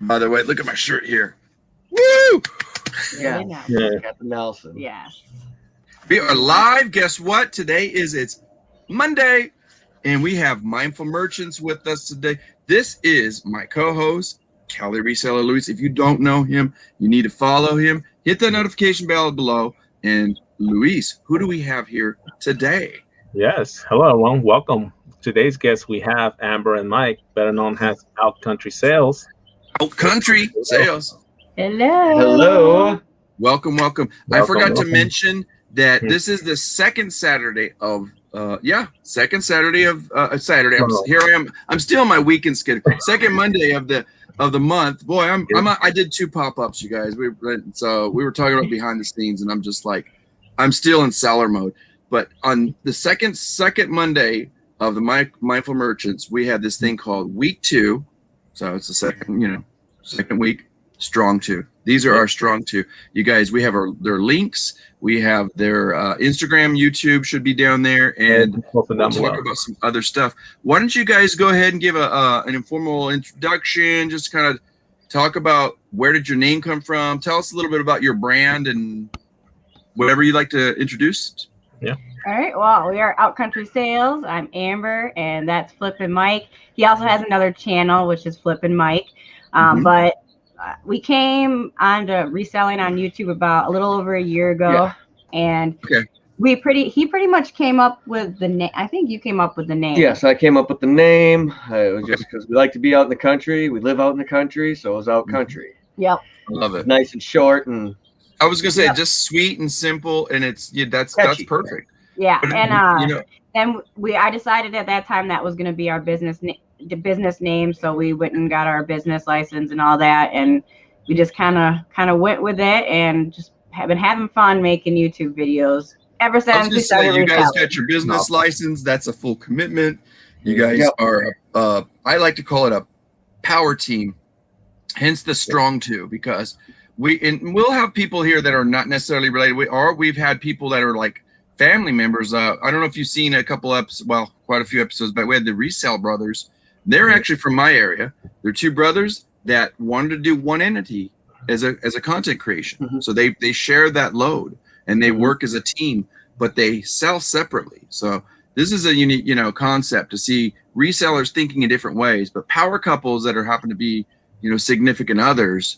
By the way, look at my shirt here. Woo! Yeah. Got the Nelson. Yes. We are live. Guess what? It's Monday, and we have Mindful Merchants with us today. This is my co-host, Cali Reseller Luis. If you don't know him, you need to follow him. Hit the notification bell below. And Luis, who do we have here today? Yes. Hello, everyone. Welcome. Today's guests, we have Amber and Mike, better known as Out Country Sales. Out Country Sales. Hello. Hello. Welcome. I forgot to mention that this is the second Saturday of Saturday. Here I am. I'm still on my weekend schedule. Second Monday of the month. Boy, I did 2 pop-ups, you guys. We were talking about behind the scenes, and I'm just like, I'm still in seller mode. But on the second Monday of the Mindful Merchants, we have this thing called Week 2. So it's the second week, Strong 2. These are our Strong 2. You guys, we have their links. We have their Instagram, YouTube should be down there, and we'll talk about some other stuff. Why don't you guys go ahead and give an informal introduction, just kind of talk about where did your name come from? Tell us a little bit about your brand and whatever you'd like to introduce. Yeah. All right. Well, we are Out Country Sales. I'm Amber, and that's Flippin' Mike. He also has another channel, which is Flippin' Mike. But we came onto reselling on YouTube about a little over a year ago, and he pretty much came up with the name. I think you came up with the name. Yes, I came up with the name. It was just because we like to be out in the country. We live out in the country, so it was Out Country. Yep. I love it. Nice and short, and I was gonna say just sweet and simple, and that's perfect. Yeah, but, and I decided at that time that was going to be our business name, so we went and got our business license and all that, and we just kind of went with it, and just have been having fun making YouTube videos ever since we started. You guys got your business license. That's a full commitment. You guys are I like to call it a power team, hence the Strong 2, because we'll have people here that are not necessarily related. We've had people that are like family members. I don't know if you've seen quite a few episodes, but we had the Resell brothers. They're actually from my area. They're 2 brothers that wanted to do one entity as a content creation. So they share that load and they work as a team, but they sell separately. So this is a unique, concept to see resellers thinking in different ways, but power couples that happen to be, significant others,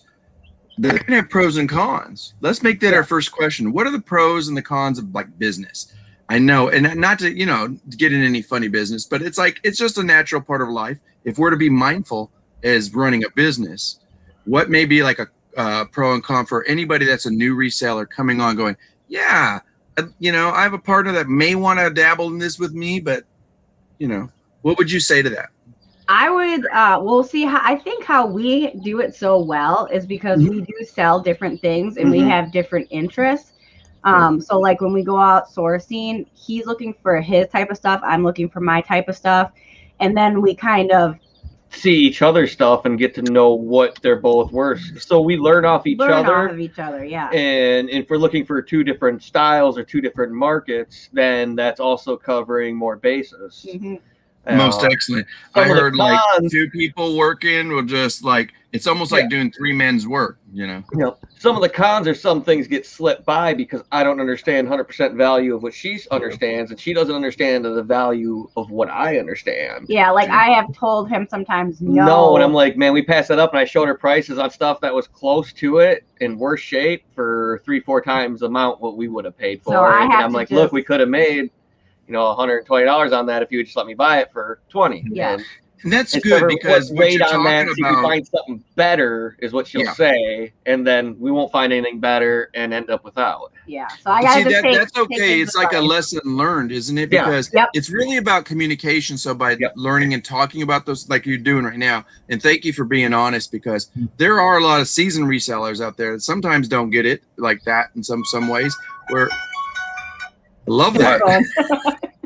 they're gonna have pros and cons. Let's make that our first question. What are the pros and the cons of like business? I know, and not to get in any funny business, but it's just a natural part of life. If we're to be mindful as running a business, what may be like a pro and con for anybody that's a new reseller coming on, going, I have a partner that may want to dabble in this with me, but what would you say to that? I would, we'll see I think how we do it so well is because we do sell different things and we have different interests. So like when we go out sourcing, he's looking for his type of stuff. I'm looking for my type of stuff. And then we kind of see each other's stuff and get to know what they're both worth. So we learn off each other. Yeah. And if we're looking for 2 different styles or 2 different markets, then that's also covering more bases. Most excellent. I heard like 2 people working will just it's almost like doing 3 men's work, Some of the cons are some things get slipped by because I don't understand 100% value of what she understands, and she doesn't understand the value of what I understand. Yeah, like I have told him sometimes no. No, and I'm like, man, we passed that up, and I showed her prices on stuff that was close to it in worse shape for 3-4 times the amount what we would have paid for so it. And I'm like, look, we could have made $120 on that if you would just let me buy it for 20. Yeah. And that's good because what wait you're on that, talking see if we find something better is what she'll say, and then we won't find anything better and end up without. Yeah. So I got to that's okay. It's like a lesson learned, isn't it? Because it's really about communication. So by learning and talking about those like you're doing right now, and thank you for being honest, because there are a lot of seasoned resellers out there that sometimes don't get it like that in some ways. Where I love that.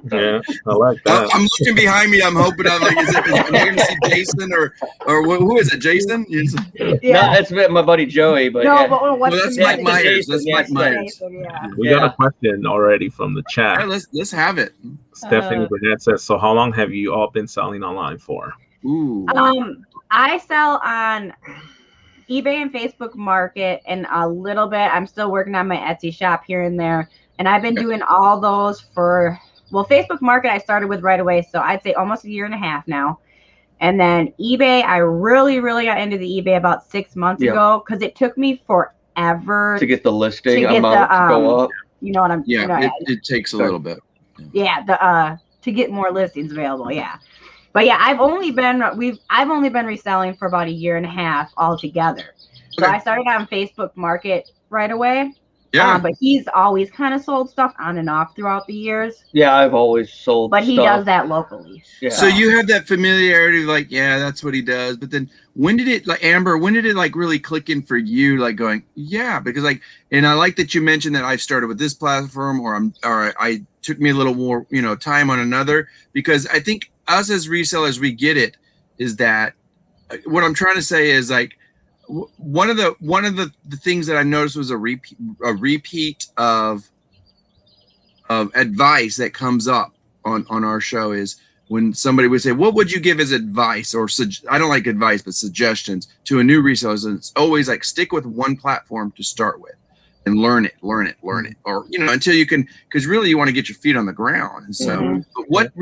Yeah, I like that. I'm looking behind me. I'm hoping am I going to see Jason or who is it? Jason? No, that's my buddy Joey. But that's Mike Myers. That's Mike Myers. We got a question already from the chat. Let's have it. Stephanie Burnett says, "So how long have you all been selling online for?" Ooh. I sell on eBay and Facebook Market, and a little bit. I'm still working on my Etsy shop here and there, and I've been doing all those for. Well, Facebook Market I started with right away, so I'd say almost a year and a half now. And then eBay, I really got into the eBay about 6 months ago because it took me forever to get the listing amount to go up. You know what I'm? Yeah, you know, it takes a little bit. Yeah, to get more listings available. Yeah, but yeah, I've only been reselling for about a year and a half altogether. So I started on Facebook Market right away. Yeah, but he's always kind of sold stuff on and off throughout the years. Yeah, I've always sold but he does that locally. Yeah. So you have that familiarity, like, yeah, that's what he does. But then when did it, like, Amber, when did it like really click in for you, like going, yeah, because like, and I like that you mentioned that I started with this platform, or I took me a little more, you know, time on another, because I think us as resellers, we get it, is that what I'm trying to say is like, one of the things that I noticed was a repeat of advice that comes up on our show is when somebody would say, what would you give as advice, or I don't like advice, but suggestions to a new reseller. And it's always like, stick with one platform to start with and learn it, or, you know, until you can, because really you want to get your feet on the ground. And so but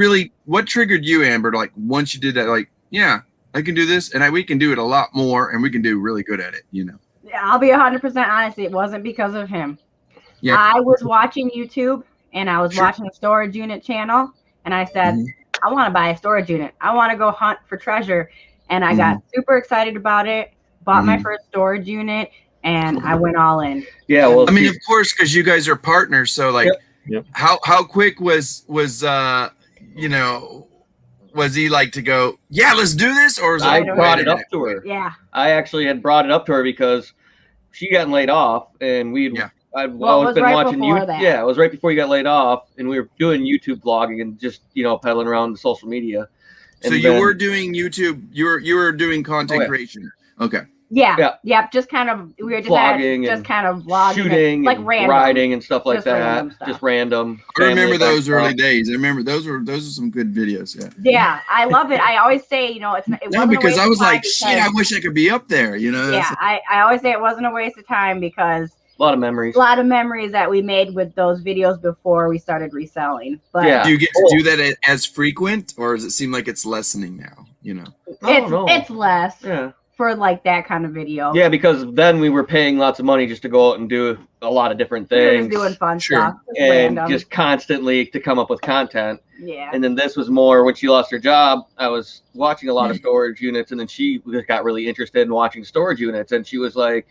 what triggered you, Amber, to like, once you did that, like, yeah, I can do this, and we can do it a lot more, and we can do really good at it, you know. Yeah, I'll be 100% honest. It wasn't because of him. Yeah. I was watching YouTube, and I was watching a storage unit channel, and I said, I want to buy a storage unit. I want to go hunt for treasure. And I got super excited about it, bought my first storage unit, and I went all in. Yeah, well, I mean, of course, because you guys are partners. So, like, how quick was you know, was he like to go, yeah, let's do this? Or was I brought it up to her. Yeah. I actually had brought it up to her because she got laid off, and I've always been watching you. Yeah, it was right before you got laid off, and we were doing YouTube vlogging and just, you know, peddling around the social media. And so you were doing YouTube, you were doing content creation. Okay. Yeah. Just kind of, we were just vlogging, just kind of vlogging, shooting, like and random, riding and stuff like that. Just random. I remember those early days. I remember those are some good videos. Yeah, I love it. I always say, you know, it wasn't because I was like, shit, I wish I could be up there. You know. Yeah, I always say it wasn't a waste of time because a lot of memories that we made with those videos before we started reselling. But do you get to do that as frequent, or does it seem like it's lessening now? You know, it's less. Yeah. For like that kind of video. Yeah, because then we were paying lots of money just to go out and do a lot of different things. We were just doing fun stuff. And just constantly to come up with content. Yeah. And then this was more when she lost her job. I was watching a lot of storage units, and then she got really interested in watching storage units. And she was like,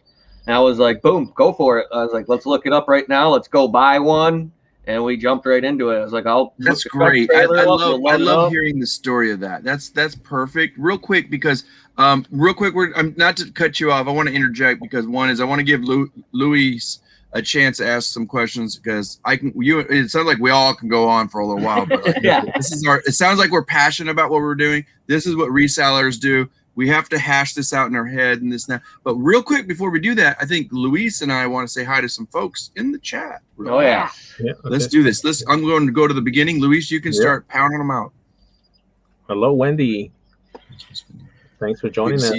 and I was like, boom, go for it. I was like, let's look it up right now. Let's go buy one. And we jumped right into it. I was like, that's great. I love hearing the story of that. That's perfect. Real quick, because I'm not to cut you off. I want to interject because one is I want to give Luis a chance to ask some questions, because it sounds like we all can go on for a little while, but like, it sounds like we're passionate about what we're doing. This is what resellers do. We have to hash this out in our head and this now. But real quick, before we do that, I think Luis and I want to say hi to some folks in the chat. Let's do this. I'm going to go to the beginning. Luis, you can start pounding them out. Hello, Wendy. Thanks for joining us.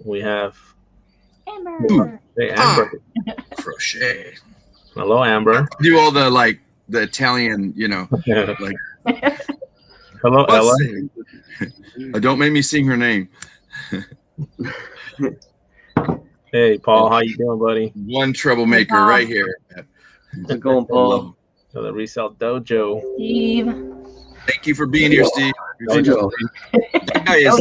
We have Amber. Hey, Amber. Crochet. Hello, Amber. Do all the Italian, you know, like. Hello, Ella. Don't make me sing her name. Hey, Paul, how you doing, buddy? One troublemaker right here. How's it going, Paul? The Resell Dojo. Steve. Thank you for being here, Steve. That guy is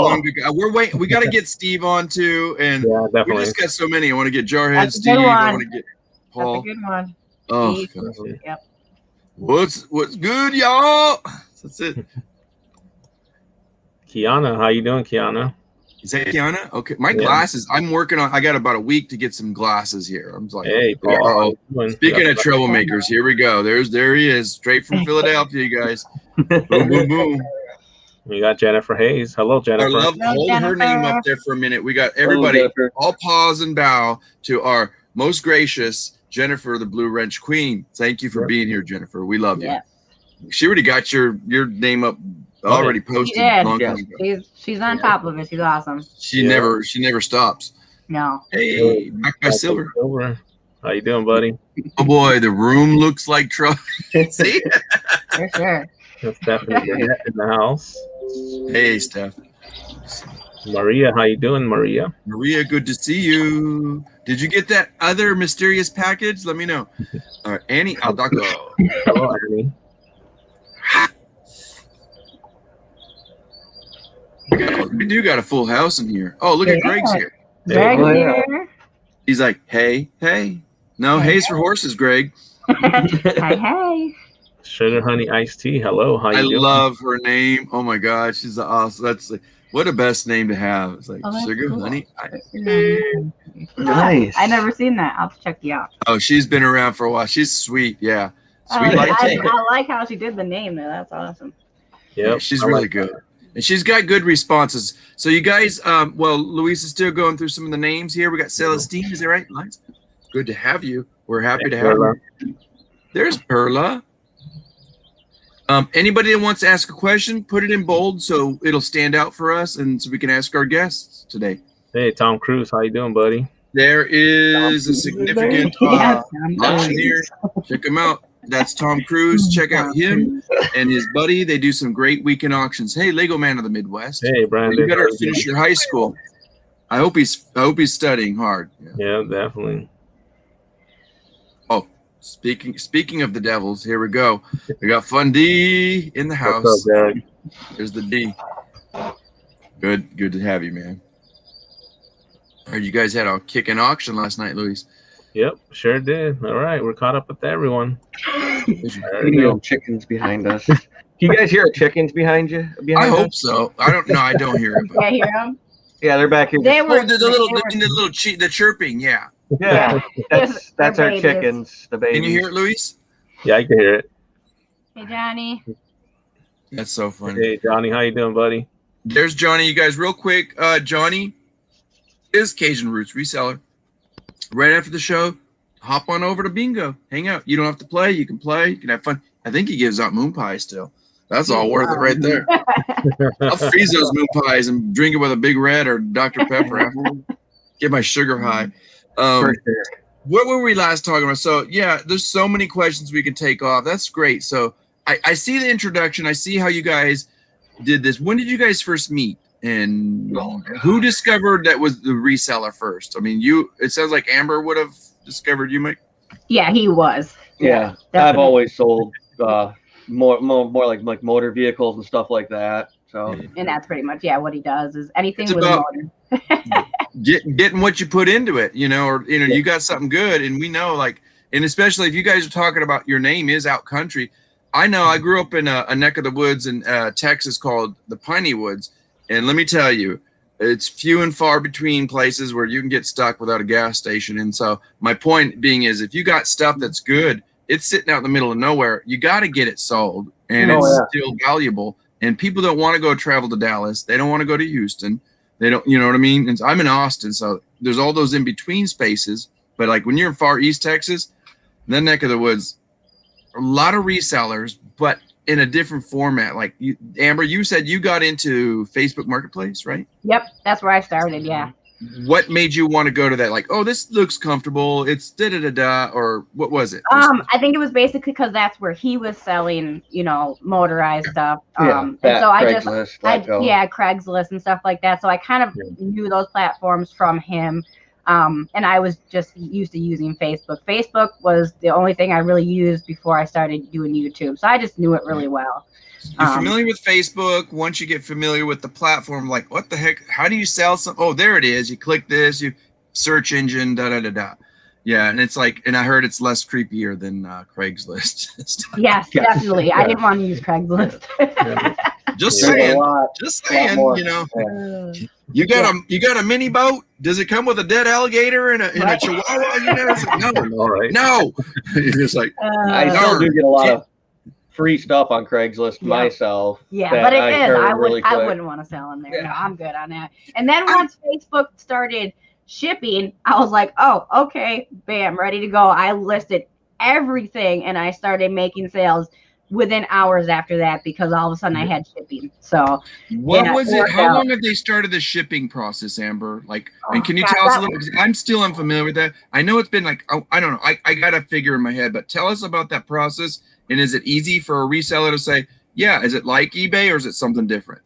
one good guy. We're waiting. We got to get Steve on too, and we just got so many. I want to get Jarhead Steve. I want to get Paul. That's a good one. Oh, yep. What's good, y'all? That's it. Kiana, how you doing, Kiana? Is that Kiana? Okay, my glasses. I'm working on. I got about a week to get some glasses here. I'm like, hey, Paul. Speaking of troublemakers, here we go. There he is, straight from Philadelphia, you guys. Boom, boom, boom. We got Jennifer Hayes. Hello, Jennifer. Hold her name up there for a minute. We got everybody. All pause and bow to our most gracious Jennifer, the Blue Wrench Queen. Thank you for being here, Jennifer. We love you. She already got your name up already posted. She did. Long Yes. time ago. She's on top of it. She's awesome. She never stops. No. Hey, back by Silver. How you doing, buddy? Oh boy, the room looks like trouble. See? For sure. That's definitely in the house. Hey, Steph. Maria, how you doing, Maria? Maria, good to see you. Did you get that other mysterious package? Let me know. All right, Annie Aldaco. Hello, Annie. We do got a full house in here. Oh, look at Greg's here. Greg's Hey. here. He's like, hey. No, hay's for horses, Greg. Hey. Sugar Honey Iced Tea. Hello, how you I doing? love her name. Oh my God, she's awesome. That's like, what a best name to have. It's like Oh, that's Sugar cool. Honey. Nice. I never seen that. I'll have to check you out. Oh, she's been around for a while. She's sweet. Yeah, sweet like I tea. like how she did the name there. That's awesome. Yeah, Yep, she's I really like good. And she's got good responses. So you guys, well, Luis is still going through some of the names here. We got Celestine, is that right? Nice. Good to have you. We're happy to have you. There's Perla. Anybody that wants to ask a question, put it in bold so it'll stand out for us and so we can ask our guests today. Hey, Tom Cruise, how you doing, buddy? There is a significant auctioneer. Check him out. That's Tom Cruise. Check out him and his buddy. They do some great weekend auctions. Hey, Lego Man of the Midwest. Hey, Brandon. You better finish your high school. I hope he's studying hard. Yeah, definitely. Oh, speaking of the Devils, here we go. We got Fun D in the house. What's up, Greg? There's the D. Good to have you, man. I heard you guys had a kicking auction last night, Luis. Yep, sure did. All right, we're caught up with everyone. There you go. Chickens behind us. Can you guys hear chickens behind you? I hope so. I don't know. I don't hear it. Yeah, hear them? Yeah, they're back here. They were The chirping. Yeah. Yeah, that's They're our babies. chickens. The babies. Can you hear it, Luis? Yeah, I can hear it. Hey, Johnny. That's so funny. Hey, Johnny, how you doing, buddy? There's Johnny. You guys, real quick. Johnny is Cajun Roots Reseller. Right after the show, hop on over to Bingo. Hang out. You don't have to play. You can play. You can have fun. I think he gives out moon pies still. That's all worth it right there. I'll freeze those moon pies and drink it with a Big Red or Dr. Pepper after. Get my sugar high. For sure. What were we last talking about? So, yeah, there's so many questions we can take off. That's great. So I see the introduction. I see how you guys did this. When did you guys first meet? And who discovered that was the reseller first? I mean, it sounds like Amber would have discovered you, Mike. Yeah, he was. Yeah, I've always sold more like motor vehicles and stuff like that. So, and that's pretty much what he does is anything It's with about a motor. getting what you put into it, or you got something good, and we know, like, and especially if you guys are talking about your name is out country. I know I grew up in a neck of the woods in Texas called the Piney Woods. And let me tell you, it's few and far between places where you can get stuck without a gas station. And so my point being is if you got stuff that's good, it's sitting out in the middle of nowhere. You got to get it sold and still valuable. And people don't want to go travel to Dallas. They don't want to go to Houston. They don't, you know what I mean? And so I'm in Austin. So there's all those in between spaces. But like when you're in far East Texas, that neck of the woods, a lot of resellers, but in a different format. Like Amber, you said you got into Facebook Marketplace, right? Yep, that's where I started. Yeah. What made you want to go to that? Like, oh, this looks comfortable. It's or what was it? I think it was basically because that's where he was selling, motorized stuff. And so Craigslist and stuff like that. So I kind of knew those platforms from him. And I was just used to using Facebook. Facebook was the only thing I really used before I started doing YouTube. So I just knew it really well. You're familiar with Facebook. Once you get familiar with the platform, like, what the heck? How do you sell something? Oh, there it is. You click this, you search engine, da-da-da-da. Yeah, and it's like, and I heard it's less creepier than Craigslist. Yes, definitely. Yeah. I didn't want to use Craigslist. Just saying, you got a mini boat. Does it come with a dead alligator and a chihuahua? It's like, no. It's like I still do get a lot of free stuff on Craigslist myself. Yeah, but it is. I wouldn't want to sell in there. Yeah. No, I'm good on that. And then once Facebook started shipping, I was like, oh, okay, bam, ready to go. I listed everything and I started making sales within hours after that because all of a sudden I had shipping. So what was it? How long have they started the shipping process, Amber? Like, and can you tell us a little? Because I'm still unfamiliar with that. I know it's been like, I don't know. I got a figure in my head, but tell us about that process. And is it easy for a reseller to say, yeah, is it like eBay or is it something different?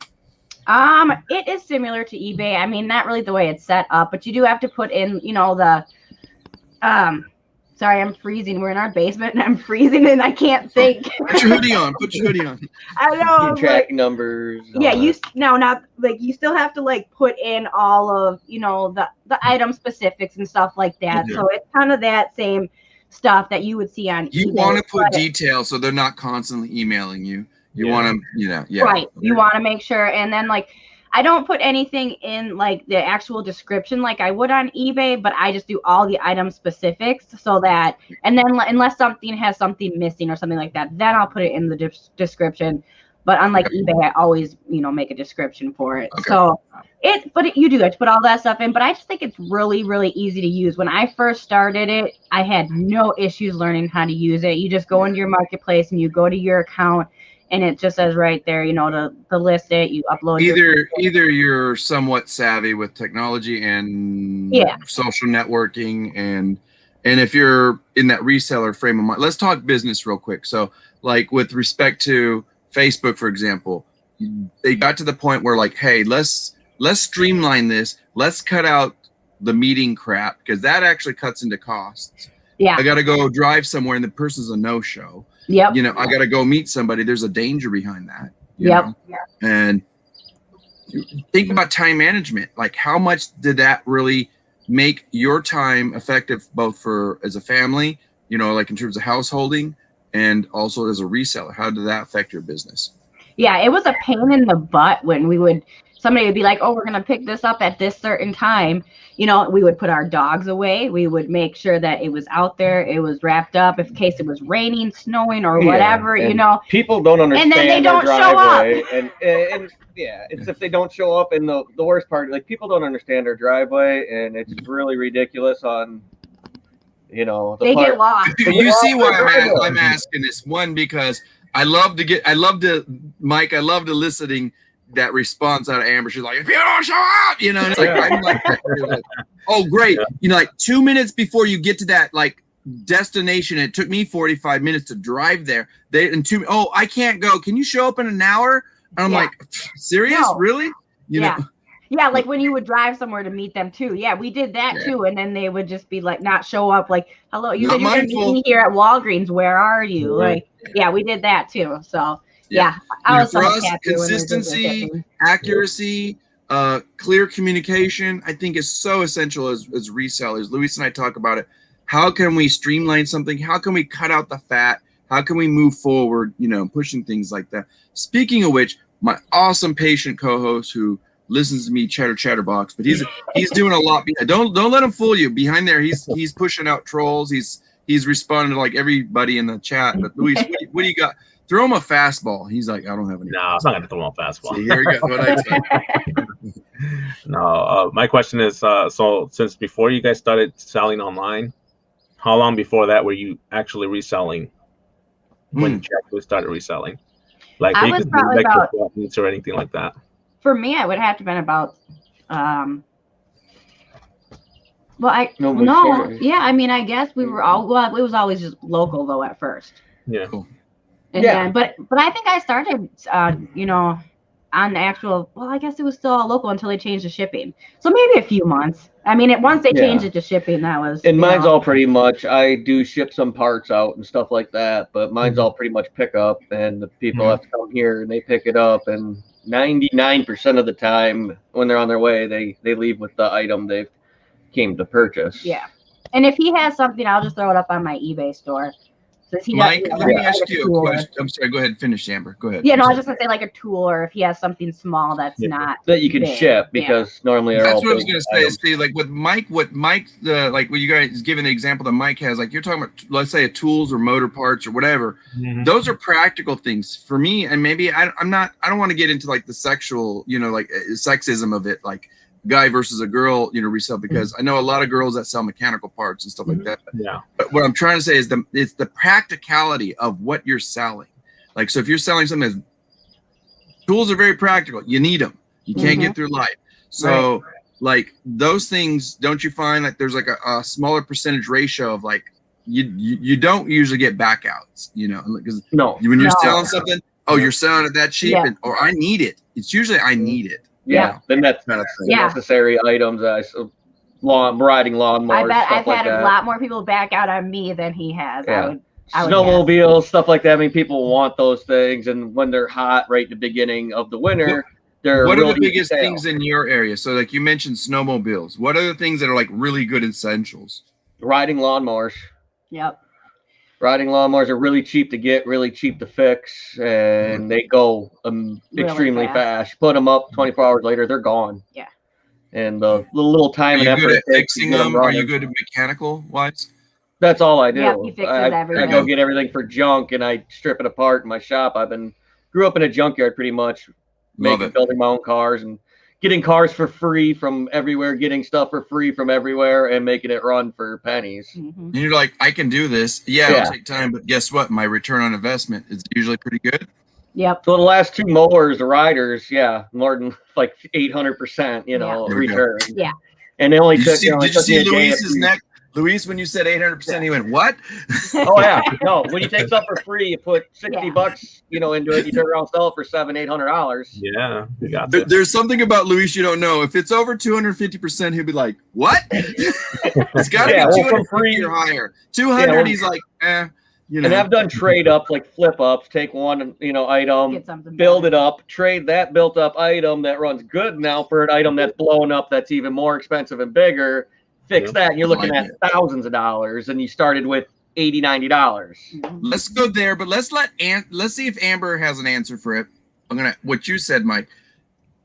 It is similar to eBay. I mean, not really the way it's set up, but you do have to put in, you know, the sorry, I'm freezing. We're in our basement and I'm freezing and I can't think. Put your hoodie on. Put your hoodie on. I know. Track numbers. Yeah, you still have to like put in all of, you know, the item specifics and stuff like that. So it's kind of that same stuff that you would see on You eBay, want to put details so they're not constantly emailing you. You want to, you know, right. You want to make sure. And then like, I don't put anything in like the actual description like I would on eBay, but I just do all the item specifics so that, and then unless something has something missing or something like that, then I'll put it in the description. But unlike eBay, I always, you know, make a description for it. Okay. So you do have to put all that stuff in, but I just think it's really, really easy to use. When I first started it, I had no issues learning how to use it. You just go into your marketplace and you go to your account and it just says right there, you know, to list it, you upload. Either you're somewhat savvy with technology and social networking and if you're in that reseller frame of mind, let's talk business real quick. So like with respect to Facebook, for example, they got to the point where like, hey, let's streamline this. Let's cut out the meeting crap because that actually cuts into costs. Yeah. I got to go drive somewhere and the person's a no-show. Yep. You know, I got to go meet somebody. There's a danger behind that. Yep. And think about time management. Like how much did that really make your time effective both for as a family, you know, like in terms of householding and also as a reseller? How did that affect your business? Yeah, it was a pain in the butt when somebody would be like, oh, we're going to pick this up at this certain time. You know, we would put our dogs away. We would make sure that it was out there. It was wrapped up in case it was raining, snowing, or whatever, you know. People don't understand. And then they don't show up. And it's if they don't show up. And the worst part, like people don't understand their driveway. And it's really ridiculous on, you know. Get lost. You see why I'm asking this. One, because I love to eliciting that response out of Amber. She's like, if you don't show up, you know, and it's like, I'm like, oh, great. You know, like 2 minutes before you get to that like destination, it took me 45 minutes to drive there. Oh, I can't go. Can you show up in an hour? And I'm like, serious? No. Really? You know? Yeah, like when you would drive somewhere to meet them too. Yeah, we did that too. And then they would just be like, not show up. Like, hello, you said you're going to meet me here at Walgreens. Where are you? Like, yeah, we did that too. So I was for us, consistency, accuracy, clear communication, I think is so essential as resellers. Luis and I talk about it. How can we streamline something? How can we cut out the fat? How can we move forward, you know, pushing things like that? Speaking of which, my awesome patient co-host who listens to me chatterbox, but he's doing a lot. Don't let him fool you. Behind there, he's pushing out trolls. He's responding to like everybody in the chat. But Luis, what do you got? Throw him a fastball. He's like, I don't have any. No, I'm not going to throw him a fastball. See, here we go. What I said. No, my question is, so since before you guys started selling online, how long before that were you actually reselling? When you actually started reselling? Like, I was probably about or anything like that. For me, I would have to been about. I mean, I guess we were all. Well, it was always just local though at first. Yeah. Cool. And then, but I think I started, you know, on the actual. Well, I guess it was still all local until they changed the shipping. So maybe a few months. I mean, once they changed it to shipping, that was. And mine's all pretty much. I do ship some parts out and stuff like that, but mine's all pretty much pick up, and the people have to come here and they pick it up, and 99% of the time when they're on their way, they leave with the item they came to purchase. Yeah, and if he has something, I'll just throw it up on my eBay store. Mike, let me ask you a question. I'm sorry. Go ahead and finish, Amber. Go ahead. Yeah, no, I was just gonna say like a tool, or if he has something small that's not that you can big. ship because normally that's what I was gonna say. See, like with Mike, like what you guys giving the example that Mike has, like you're talking about, let's say tools or motor parts or whatever. Those are practical things for me, and maybe I don't want to get into like the sexual, you know, like sexism of it, like guy versus a girl, you know, resell, because I know a lot of girls that sell mechanical parts and stuff like that. Yeah. But what I'm trying to say is it's the practicality of what you're selling. Like, so if you're selling something that's, tools are very practical. You need them. You can't get through life. So like those things, don't you find like there's like a smaller percentage ratio of like, you don't usually get backouts, you know, because when you're selling something, you're selling it that cheap, or I need it. It's usually I need it. Yeah, then that's kind of necessary items. Riding lawnmowers. I've had a lot more people back out on me than he has. Yeah. Snowmobiles, stuff like that. I mean, people want those things, and when they're hot right at the beginning of the winter, they're what are the biggest things in your area? So, like you mentioned, snowmobiles. What are the things that are like really good essentials? Riding lawnmowers. Yep. Riding lawnmowers are really cheap to get, really cheap to fix, and they go extremely fast. Put them up, 24 hours later, they're gone. Yeah. And the little time and effort. Are you good at fixing them? Are you good at mechanical wise? That's all I do. Yep, he fixes everything. I go get everything for junk, and I strip it apart in my shop. Grew up in a junkyard pretty much, building my own cars and getting cars for free from everywhere, getting stuff for free from everywhere, and making it run for pennies. And you're like, I can do this. Yeah, it'll take time, but guess what? My return on investment is usually pretty good. Yep. So the last 2 mowers, the riders, more than like 800%, return. Yeah. And they only took. Did you see Luis's neck? Luis, when you said 800%, he went, what? Oh yeah, no. When you take stuff for free, you put $60, into it. You turn around, sell it for $700-800. Yeah, you got there's something about Luis you don't know. If it's over 250%, he'll be like, what? It's got to be 250 or higher. 200, he's like, And I've done trade ups, like flip ups. Take one, item, build it up, trade that built up item that runs good now for an item that's blown up, that's even more expensive and bigger. Fix that, and you're looking at thousands of dollars, and you started with $80-90. Let's go there, but let's see if Amber has an answer for it. What you said, Mike,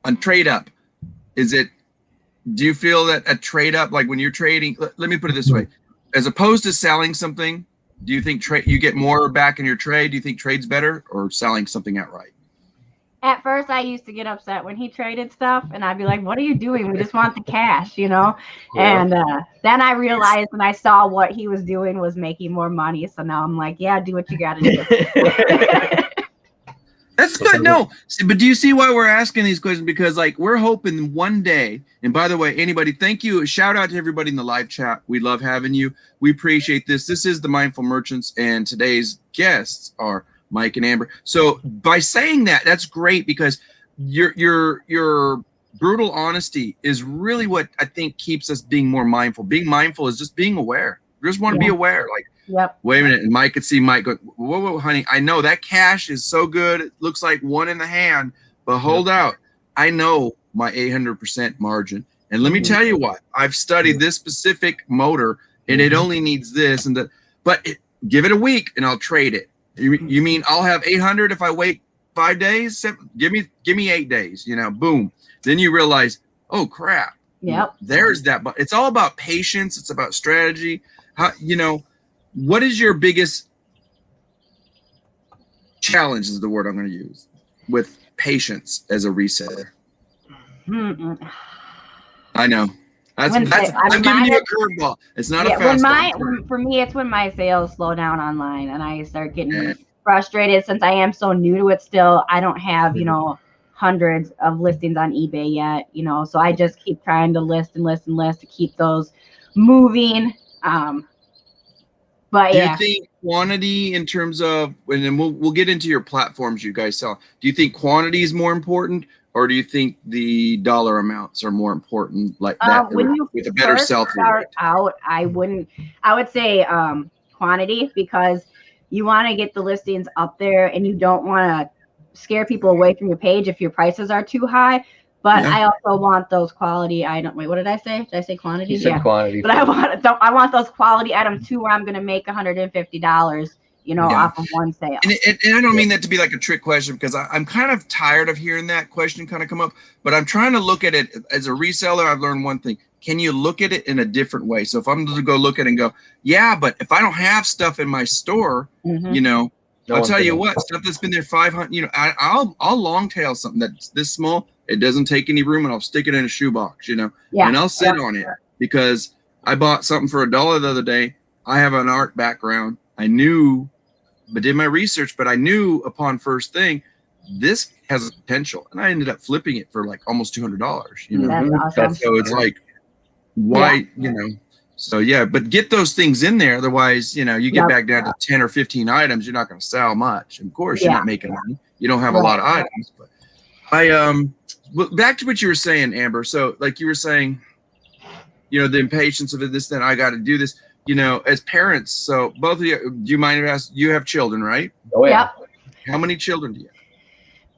on trade up. Do you feel that a trade up, like when you're trading? Let me put it this way: as opposed to selling something, do you think you get more back in your trade? Do you think trade's better or selling something outright? At first, I used to get upset when he traded stuff, and I'd be like, what are you doing? We just want the cash, And then I realized when I saw what he was doing was making more money. So now I'm like, yeah, do what you got to do. That's good. No, but do you see why we're asking these questions? Because like we're hoping one day, and by the way, anybody, thank you. Shout out to everybody in the live chat. We love having you. We appreciate this. This is the Mindful Merchants, and today's guests are Mike and Amber. So by saying that, that's great, because your brutal honesty is really what I think keeps us being more mindful. Being mindful is just being aware. You just want to be aware. Like, wait a minute. And Mike could see Mike go, whoa, honey, I know that cash is so good. It looks like one in the hand, but hold out. I know my 800% margin. And let me tell you what, I've studied this specific motor, and it only needs this and that, but give it a week and I'll trade it. You mean I'll have 800 if I wait 5 days? Give me 8 days, boom. Then you realize, oh crap. Yep. There's that. But it's all about patience. It's about strategy. How, what is your biggest challenge is the word I'm going to use with patience as a reseller? I know. I'm giving you a curveball. It's not a fastball. For me, it's when my sales slow down online and I start getting frustrated, since I am so new to it still. I don't have, hundreds of listings on eBay yet, so I just keep trying to list to keep those moving. But do you think quantity in terms of, and then we'll get into your platforms you guys sell. Do you think quantity is more important, or do you think the dollar amounts are more important, like that when you with a better sell-through rate? I would say quantity, because you want to get the listings up there and you don't want to scare people away from your page if your prices are too high. But I also want those quality items. Wait, what did I say? Did I say quantity? You said quantity. But I want those quality items too, where I'm going to make $150, off of one sale. And I don't mean that to be like a trick question, because I'm kind of tired of hearing that question kind of come up. But I'm trying to look at it as a reseller. I've learned one thing. Can you look at it in a different way? So if I'm to go look at it and go, yeah, but if I don't have stuff in my store, I'll tell you what, stuff that's been there 500, I'll long tail something that's this small. It doesn't take any room, and I'll stick it in a shoebox, and I'll sit on it, because I bought something for $1 the other day. I have an art background. I knew did my research, but I knew upon first thing, this has potential. And I ended up flipping it for like almost $200, you know? That's awesome. So it's like, why, you know, so yeah, but get those things in there. Otherwise, you know, you get back down to 10 or 15 items, you're not going to sell much. And of course, you're not making money. You don't have a lot of items. But well, back to what you were saying, Amber. So like you were saying, you know, the impatience of it, this, then I got to do this, you know, as parents. So both of you, do you mind if I ask, you have children, right? Oh yeah. How many children do you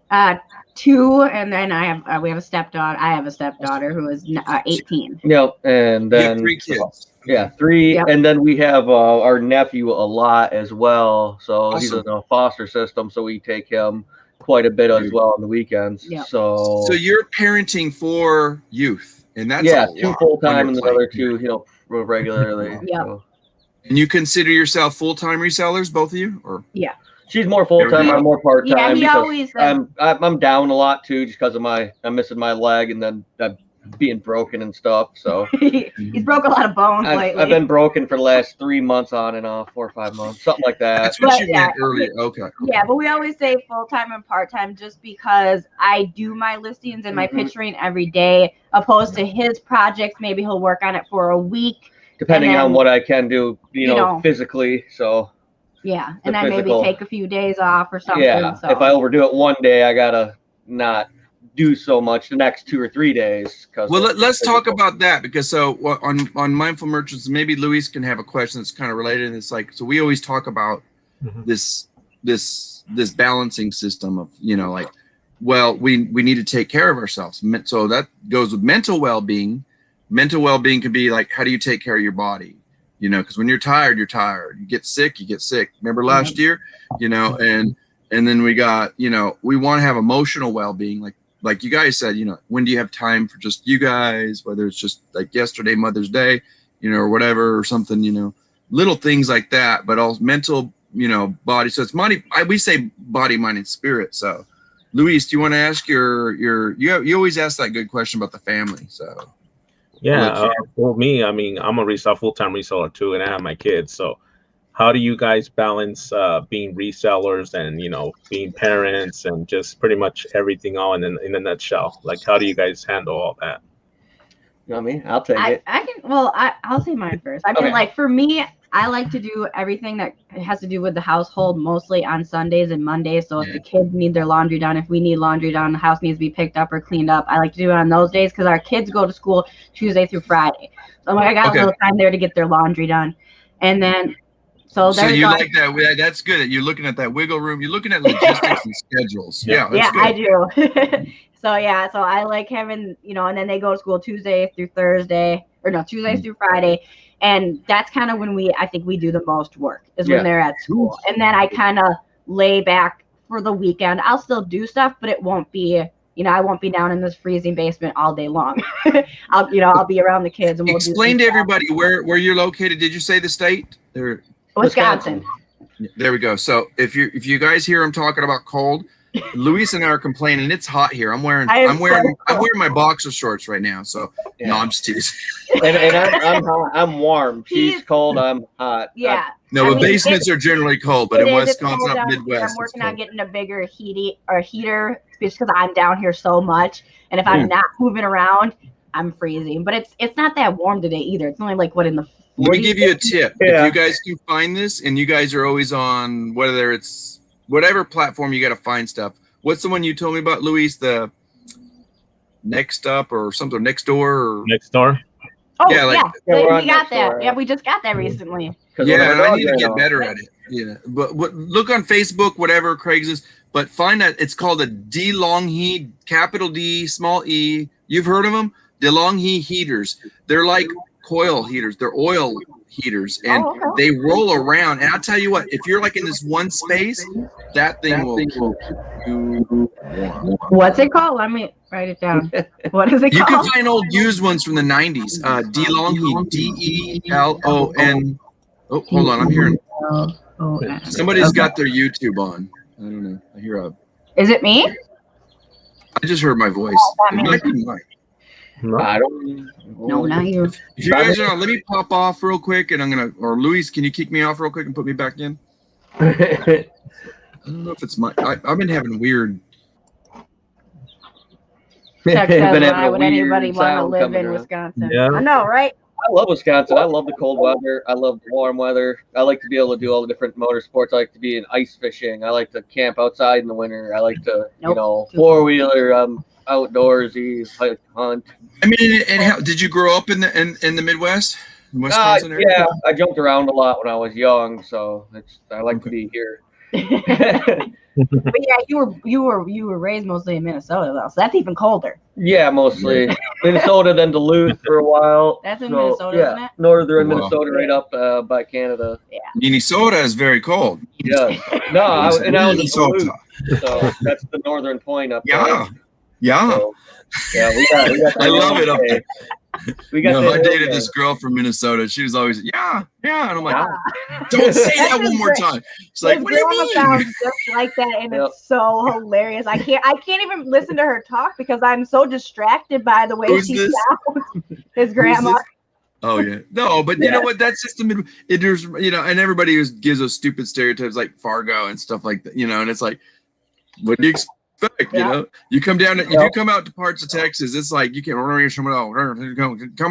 have? 2, and then I have we have a stepdaughter. I have a stepdaughter who is 18. Yep, and then you have 3 kids. Yeah, 3, and then we have our nephew a lot as well. So he's in a foster system, so we take him quite a bit as well on the weekends. So you're parenting for youth, and that's 2 full-time and the other 2, you know, regularly. So. And you consider yourself full-time resellers, both of you, or She's more full-time, I'm more part-time. Yeah, always I'm down a lot too, just because of I'm missing my leg and then I'm being broken and stuff. So he's broke a lot of bones lately. I've been broken for the last 3 months on and off, 4 or 5 months, something like that. That's what you meant earlier. Okay. Yeah, but we always say full-time and part-time just because I do my listings and my picturing every day, opposed to his projects. Maybe he'll work on it for a week. Depending on what I can do, you know, physically. So. Yeah, and then maybe take a few days off or something. Yeah, so. If I overdo it one day, I gotta not do so much the next 2 or 3 days. Well, let's talk about that, because so on Mindful Merchants, maybe Luis can have a question that's kind of related. And it's like, so we always talk about this balancing system of, you know, like, well, we need to take care of ourselves. So that goes with mental well-being. Mental well-being could be like, how do you take care of your body? You know, because when you're tired, you're tired. You get sick, you get sick. Remember last year, you know, and then we got, you know, we want to have emotional well-being. Like you guys said, you know, when do you have time for just you guys, whether it's just like yesterday, Mother's Day, you know, or whatever, or something, you know, little things like that, but all mental, you know, body. So it's money. We say body, mind, and spirit. So Luis, do you want to ask you always ask that good question about the family. So. Yeah, for me, I mean, I'm a full-time reseller too, and I have my kids. So how do you guys balance being resellers and, you know, being parents and just pretty much everything all in a nutshell? Like, how do you guys handle all that? You know what I mean? I'll take it. I'll say mine first. I mean, like for me, I like to do everything that has to do with the household mostly on Sundays and Mondays. So if the kids need their laundry done, if we need laundry done, the house needs to be picked up or cleaned up, I like to do it on those days because our kids go to school Tuesday through Friday. So I got a little time there to get their laundry done. And then, so you like that. That's good. You're looking at that wiggle room. You're looking at logistics and schedules. Yeah, that's good. I do. So I like having, you know, and then they go to school Tuesdays through Friday. And that's kind of when I think we do the most work is when they're at school. And then I kind of lay back for the weekend. I'll still do stuff, but it won't be, you know, I won't be down in this freezing basement all day long. I'll be around the kids. And we'll explain to everybody where you're located. Did you say the state? Wisconsin. There we go. So if you guys hear him talking about cold, Luis and I are complaining. It's hot here. I'm wearing my boxer shorts right now. So no, I'm just teasing. And I'm warm. She's cold. I'm hot. Yeah. No, but basements are generally cold, but in Wisconsin, up Midwest, I'm working on getting a bigger heater just because I'm down here so much. And if I'm not moving around, I'm freezing. But it's not that warm today either. It's only like let me give you a tip. If you guys can find this, and you guys are always on, whether it's whatever platform, you got to find stuff. What's the one you told me about, Luis? The Next Up or something, Next Door? Or... Next Door? Oh, yeah. We got that. Yeah, we just got that recently. Yeah, I need to get better at it. Yeah, but look on Facebook, whatever, Craigslist, but find that it's called a DeLonghi, capital D, small E. You've heard of them? DeLonghi heaters. They're like coil heaters. They're oil heaters, and they roll around. And I'll tell you what, if you're like in this one space, that thing will keep you warm. What's it called? Let me write it down. What is it called? You can find old used ones from the 90s. DeLonghi, DELON. Oh, hold on, I'm hearing somebody's got their YouTube on. I don't know. I hear Is it me? I just heard my voice. It might be mine. I don't. No, not you. If you guys are on, let me pop off real quick, and or Luis, can you kick me off real quick and put me back in? I don't know if it's my. I've been having weird. Chuck Been says, having why a would anybody weird want to sound live coming in around. Wisconsin? Yeah. I know, right? I love Wisconsin. I love the cold weather. I love the warm weather. I like to be able to do all the different motorsports. I like to be in ice fishing. I like to camp outside in the winter. I like to, Nope. four wheeler. Outdoorsy. I like to hunt. I mean, and how did you grow up in the Midwest, Wisconsin area? Yeah, I jumped around a lot when I was young, so I like to be here. But yeah, you were raised mostly in Minnesota though, so that's even colder. Yeah, mostly Minnesota, then Duluth for a while. That's in Minnesota, isn't it? Northern Wow. Minnesota, right up by Canada. Yeah. Minnesota is very cold. Yeah. No, I was in Minnesota. Duluth, so that's the northern point up there. Yeah. So, yeah, we got I love it up there. We got. I dated this girl from Minnesota. She was always, yeah, and I'm like, don't say that one more time. She's like, what do you mean? Sounds just like that, and it's so hilarious. I can't even listen to her talk because I'm so distracted by the way she sounds. His grandma. Oh yeah, no, but you know what? That's just the mid. There's and everybody gives those stupid stereotypes like Fargo and stuff like that. And it's like, what do you expect? You come down. If you come out to parts of Texas, it's like you can't come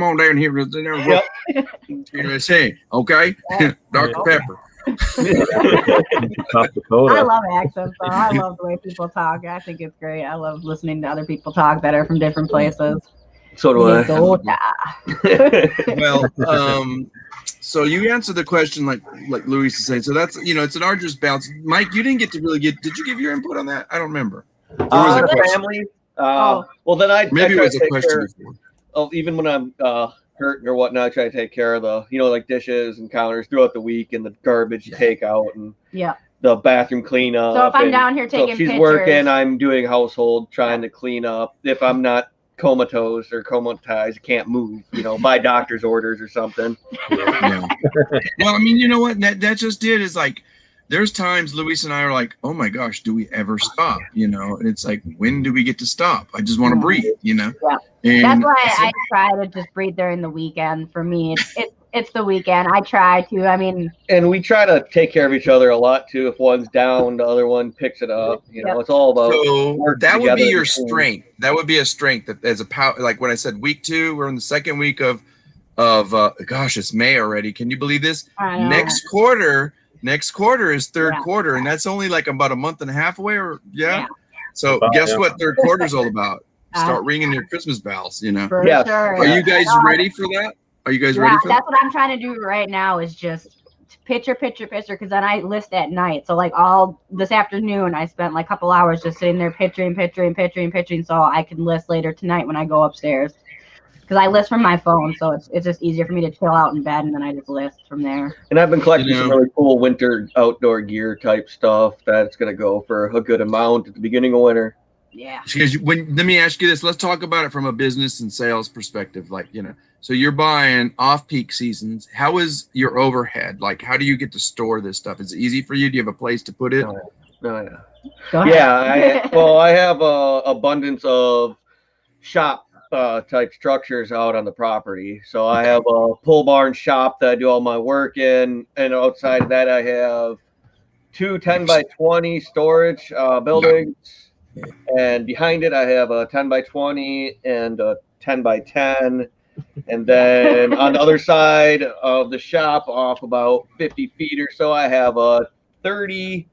on down here. Say okay, Dr. Pepper. I love accents though. I love the way people talk. I think it's great. I love listening to other people talk that are from different places. So do I. Well, so you answered the question like Louis is saying. So that's it's an arduous balance. Mike, you didn't get to really did you give your input on that? I don't remember. Family. Well, then maybe it was a question before. Oh, even when I'm hurting or whatnot, I try to take care of the like dishes and counters throughout the week and the garbage takeout and the bathroom cleanup. So if I'm down here taking she's pictures, working, I'm doing household, trying to clean up. If I'm not comatose or comatized, can't move, by doctor's orders or something. Yeah. Well, I mean, you know what that just did is like there's times Luis and I are like, oh my gosh, do we ever stop? And it's like, when do we get to stop? I just want to breathe, Yeah. And that's why I try to just breathe during the weekend. For me, it's the weekend. I try to. I mean, and we try to take care of each other a lot too. If one's down, the other one picks it up. It's all about. So that would be your strength. That would be a strength that as a power. Like when I said week 2, we're in the second week of gosh, it's May already. Can you believe this? Next quarter is third quarter, and that's only like about a month and a half away. So guess what? Third quarter is all about. Start ringing your Christmas bells. For sure. Are you guys ready for that? Are you guys ready for that? That's what I'm trying to do right now is just picture, because then I list at night. So like all this afternoon, I spent like a couple hours just sitting there picturing, so I can list later tonight when I go upstairs. Because I list from my phone, so it's just easier for me to chill out in bed, and then I just list from there. And I've been collecting some really cool winter outdoor gear type stuff that's going to go for a good amount at the beginning of winter. Yeah. Because let me ask you this. Let's talk about it from a business and sales perspective. Like, so you're buying off-peak seasons. How is your overhead? Like, how do you get to store this stuff? Is it easy for you? Do you have a place to put it? I have a abundance of shop type structures out on the property. So I have a pole barn shop that I do all my work in, and outside of that I have 2 10x20 storage buildings, and behind it I have a 10x20 and a 10x10, and then on the other side of the shop, off about 50 feet or so, I have a 13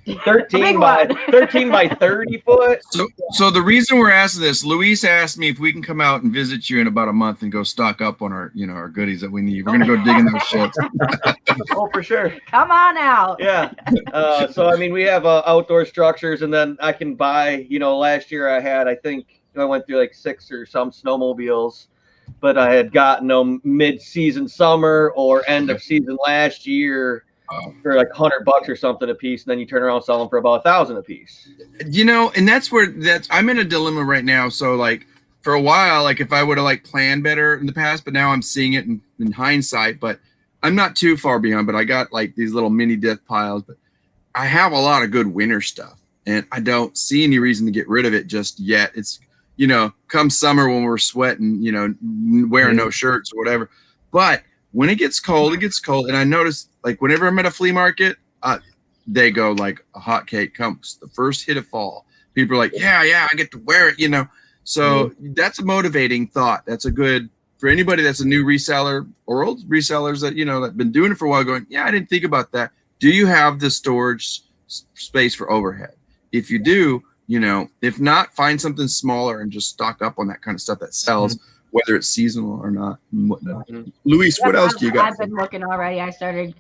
by 30 foot. So the reason we're asking this, Luis asked me if we can come out and visit you in about a month and go stock up on our, our goodies that we need. We're gonna go dig in those sheds. Oh, for sure. Come on out. Yeah. So I mean, we have outdoor structures, and then I can buy. Last year I think I went through like 6 or some snowmobiles, but I had gotten them mid-season summer or end of season last year. For like $100 or something a piece, and then you turn around and sell them for about $1,000 a piece. And that's I'm in a dilemma right now. So like for a while, like if I would have like planned better in the past, but now I'm seeing it in hindsight. But I'm not too far beyond. But I got like these little mini death piles. But I have a lot of good winter stuff, and I don't see any reason to get rid of it just yet. It's come summer when we're sweating, wearing no shirts or whatever. But when it gets cold, and I noticed like whenever I'm at a flea market, they go like a hotcake. Comes the first hit of fall, people are like, yeah, I get to wear it, you know. So that's a motivating thought. That's a good for anybody that's a new reseller or old resellers that, you know, that been doing it for a while going, yeah, I didn't think about that. Do you have the storage space for overhead? If you do, you know, if not, find something smaller and just stock up on that kind of stuff that sells, whether it's seasonal or not. And whatnot. Luis, what else do you got? I've been looking already. I started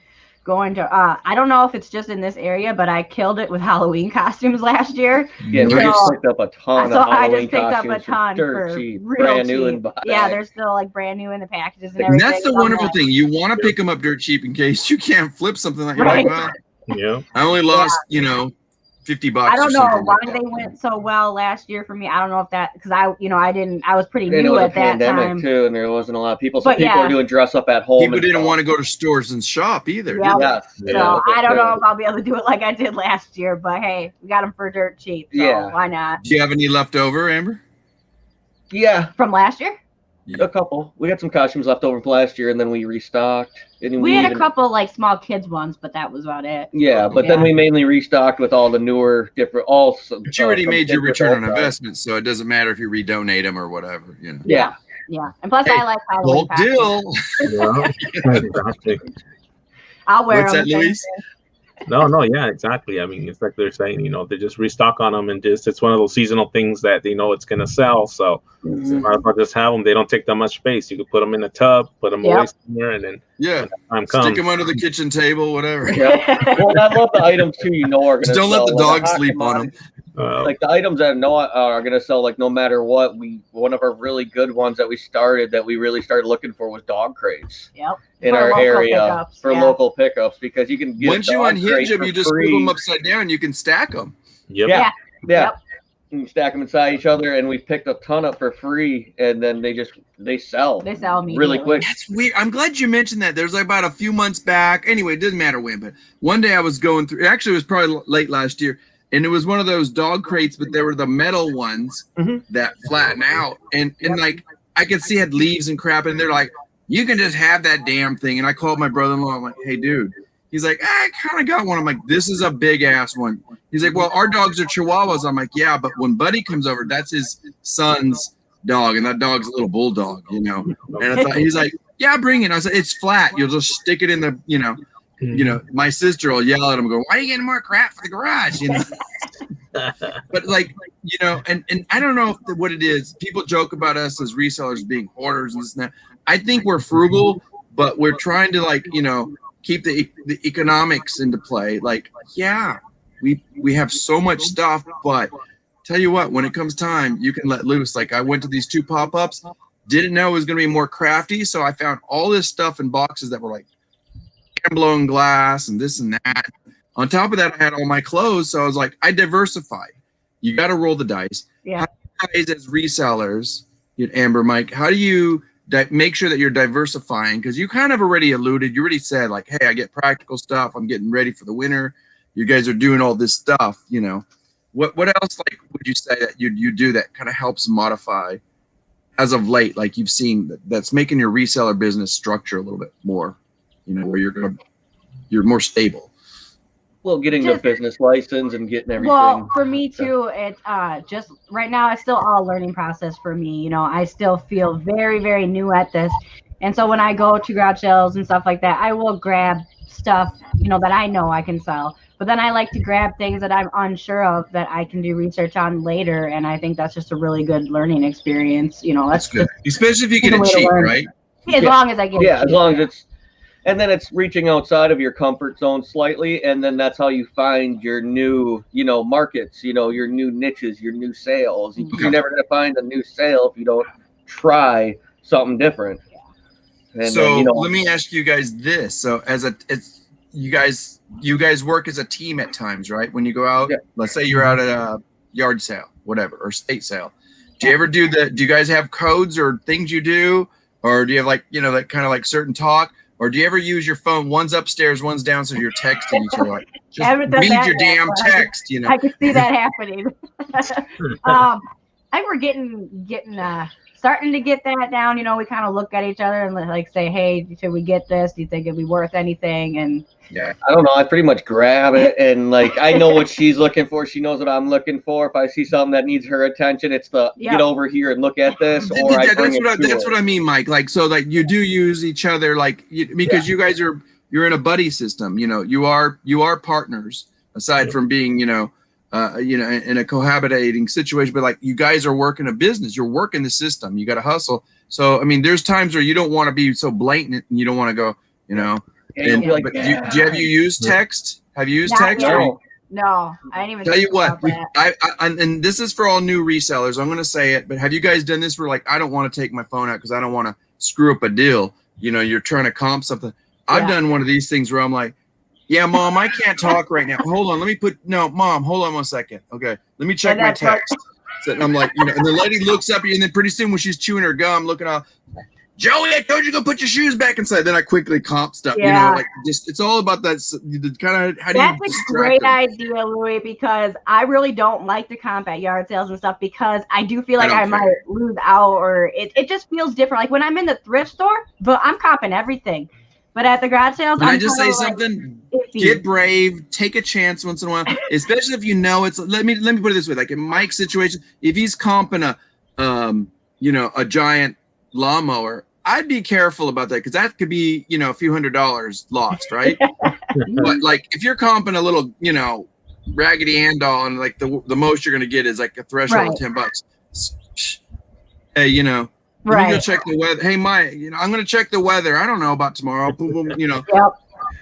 going to, I don't know if it's just in this area, but I killed it with Halloween costumes last year. Yeah, we just picked up a ton of Halloween I just picked up a ton for cheap, brand new in box. Yeah, they're still like brand new in the packages and everything. And that's the wonderful thing. You want to pick them up dirt cheap in case you can't flip something like you're like, well, I only lost, you know, $50. I don't know why like they went so well last year for me. I don't know if that because I was pretty new at that time too, and there wasn't a lot of people. So people are doing dress up at home. People didn't want to go to stores and shop either. Yeah. So I don't know if I'll be able to do it like I did last year, but hey, we got them for dirt cheap. So why not? Do you have any left over, Amber? Yeah, from last year. A couple. We had some costumes left over from last year, and then we restocked. And we had a couple like small kids ones, but that was about it. Yeah, but then we mainly restocked with all the newer, different. But you already made your return on investment, so it doesn't matter if you redonate them or whatever. You know. Yeah. And plus, I like Halloween. Deal. I'll wear them. What's that, Luis? No, yeah, exactly. I mean, it's like they're saying, you know, they just restock on them and just it's one of those seasonal things that they know it's gonna sell. So might as well just have them. They don't take that much space. You could put them in a tub, put them away somewhere, and then when time comes, stick them under the kitchen table, whatever. Well, I love the items too. You know, are gonna just don't let the dog sleep on them. Like the items that I know are gonna sell, like no matter what. One of our really good ones that we really started looking for was dog crates. In our area for local pickups, because you can get once you unhinge them, you just move them upside down. You can stack them. Yeah. You stack them inside each other, and we picked a ton up for free, and then they sell. They sell really quick. That's weird. I'm glad you mentioned that. There's like about a few months back. Anyway, it doesn't matter when, but one day I was going through. Actually, it was probably late last year, and it was one of those dog crates, but there were the metal ones that flatten out, and like I could see it had leaves and crap, and they're like, you can just have that damn thing. And I called my brother-in-law. I'm like, hey, dude. He's like, I kind of got one. I'm like, this is a big ass one. He's like, well, our dogs are Chihuahuas. I'm like, yeah, but when Buddy comes over, that's his son's dog, and that dog's a little bulldog, you know. And I thought, he's like, yeah, bring it. I said, it's flat. You'll just stick it in the, you know. My sister will yell at him, go, why are you getting more crap for the garage? You know. But like, you know, and I don't know what it is. People joke about us as resellers being hoarders and this and that. I think we're frugal, but we're trying to, like, you know, keep the economics into play. Like, yeah, we have so much stuff, but tell you what, when it comes time, you can let loose. Like I went to these 2 pop-ups, didn't know it was going to be more crafty, so I found all this stuff in boxes that were like blown glass and this and that. On top of that, I had all my clothes, so I was like, I diversify. You got to roll the dice. Yeah. How do you guys as resellers, Amber, Mike, how do you make sure that you're diversifying? Because you kind of already alluded, you already said like, hey, I get practical stuff. I'm getting ready for the winter. You guys are doing all this stuff, you know. What else like would you say that you do that kind of helps modify as of late, like you've seen that's making your reseller business structure a little bit more, you know, where you're more stable? Well, getting the business license and getting everything. Well, for me too, it's just right now it's still all a learning process for me. You know, I still feel very, very new at this. And so when I go to garage sales and stuff like that, I will grab stuff, you know, that I know I can sell. But then I like to grab things that I'm unsure of that I can do research on later. And I think that's just a really good learning experience. You know, that's good. Especially if you get it cheap, right? As long as I get it cheap. Yeah, as long as it's. And then it's reaching outside of your comfort zone slightly, and then that's how you find your new, you know, markets, you know, your new niches, your new sales. You're never going to find a new sale if you don't try something different. And so then, you know, let me ask you guys this. So you guys work as a team at times, right? When you go out, let's say you're out at a yard sale, whatever, or state sale. Do you ever do you guys have codes or things you do? Or do you have like, you know, that kind of like certain talk? Or do you ever use your phone? One's upstairs, one's down, so you're texting each other. Like, just read your damn text, you know. I can see that happening. I think we're getting starting to get that down. You know, we kind of look at each other and like say, hey, should we get this? Do you think it'd be worth anything? And I don't know. I pretty much grab it, and like I know what she's looking for. She knows what I'm looking for. If I see something that needs her attention, it's the get over here and look at this. Or that's what I mean, Mike. Like, so like you do use each other, like because you guys you're in a buddy system. You know, you are partners aside from being in a cohabitating situation. But like you guys are working a business. You're working the system. You got to hustle. So I mean, there's times where you don't want to be so blatant, and you don't want to go, But have you used text? Have you used text? No, I didn't even tell you what. And this is for all new resellers. I'm going to say it, but have you guys done this where like I don't want to take my phone out because I don't want to screw up a deal? You know, you're trying to comp something. I've done one of these things where I'm like, yeah, Mom, I can't talk right now. Hold on, Mom, hold on 1 second. Okay, let me check my text. So, and I'm like, and the lady looks up, and then pretty soon when she's chewing her gum, looking off. Joey, I told you to go put your shoes back inside. Then I quickly comp stuff. Like just it's all about that kind of how do you. That's a great idea, Louie, because I really don't like to comp at yard sales and stuff because I do feel like I might lose out, or it just feels different. Like when I'm in the thrift store, but I'm comping everything. But at the garage sales, can I just say something? Get brave, take a chance once in a while, especially if you know it's. Let me put it this way: like in Mike's situation, if he's comping a giant lawnmower, I'd be careful about that because that could be a few $100s lost, right? But like if you're comping a little Raggedy Ann doll and like the most you're gonna get is like a threshold of $10. Hey, let me go check the weather. Hey, Mike, I'm gonna check the weather. I don't know about tomorrow. Boom, boom,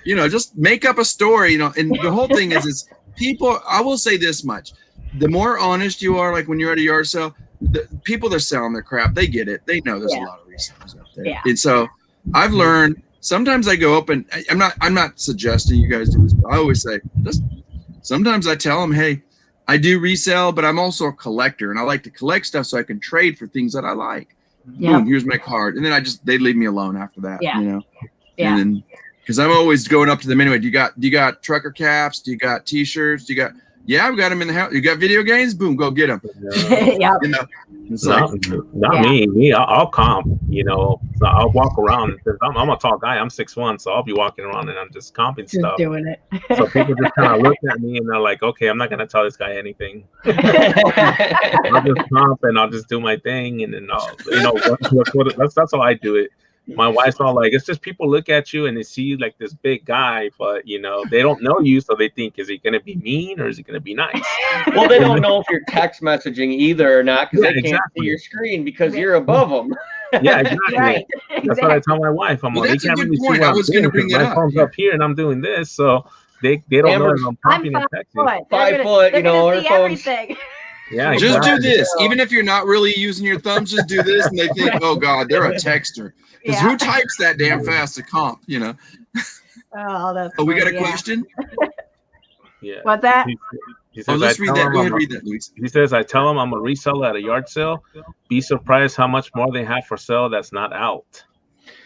just make up a story, And the whole thing is people. I will say this much: the more honest you are, like when you're at a yard sale. The people that are selling their crap, they get it. They know there's a lot of resellers out there. And so I've learned sometimes I go up and I'm not suggesting you guys do this, but I always say sometimes I tell them, hey, I do resell, but I'm also a collector and I like to collect stuff so I can trade for things that I like. Boom, here's my card. And then they leave me alone after that. And then because I'm always going up to them anyway. Do you got trucker caps? Do you got t-shirts? Do you got I've got them in the house. You got video games? Boom, go get them. Not me. I'll comp. So I'll walk around. I'm a tall guy. I'm 6'1", so I'll be walking around and I'm just comping stuff. Doing it. So people just kind of look at me and they're like, "Okay, I'm not gonna tell this guy anything. I'll just comp and I'll just do my thing, and then that's how I do it." My wife's all like, it's just people look at you and they see like this big guy, but they don't know you, so they think, is he gonna be mean or is he gonna be nice? Well, they don't know if you're text messaging either or not because they can't see your screen because you're above them. Yeah, exactly. That's what I tell my wife. I'm like, they can't really see what I'm doing. My phone's up here and I'm doing this, so they don't know if I'm popping and texting. 5 foot, her phone's. Yeah, just do this. Even if you're not really using your thumbs, just do this, and they think, "Oh God, they're a texter." Because who types that damn fast to comp? Oh, that's. Oh, we got a question. Yeah. What's that? He says, let's read that. Go ahead, read that, Luis. He says, "I tell them I'm a reseller at a yard sale. Be surprised how much more they have for sale that's not out."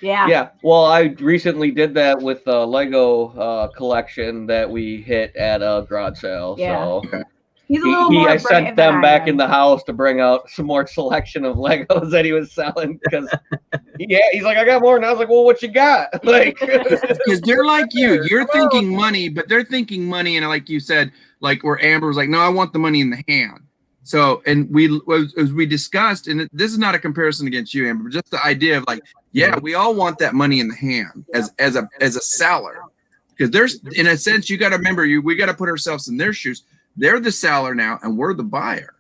Yeah. Well, I recently did that with the Lego collection that we hit at a garage sale. Yeah. So. Okay. He's a little more. I sent them back in the house to bring out some more selection of Legos that he was selling because, he's like, I got more, and I was like, well, what you got? Like, because they're like you, you're thinking money, but they're thinking money, and like you said, like where Amber was like, no, I want the money in the hand. So, and as we discussed, and this is not a comparison against you, Amber, but just the idea of like, we all want that money in the hand as a seller, because there's, in a sense, you got to remember, we got to put ourselves in their shoes. They're the seller now, and we're the buyer.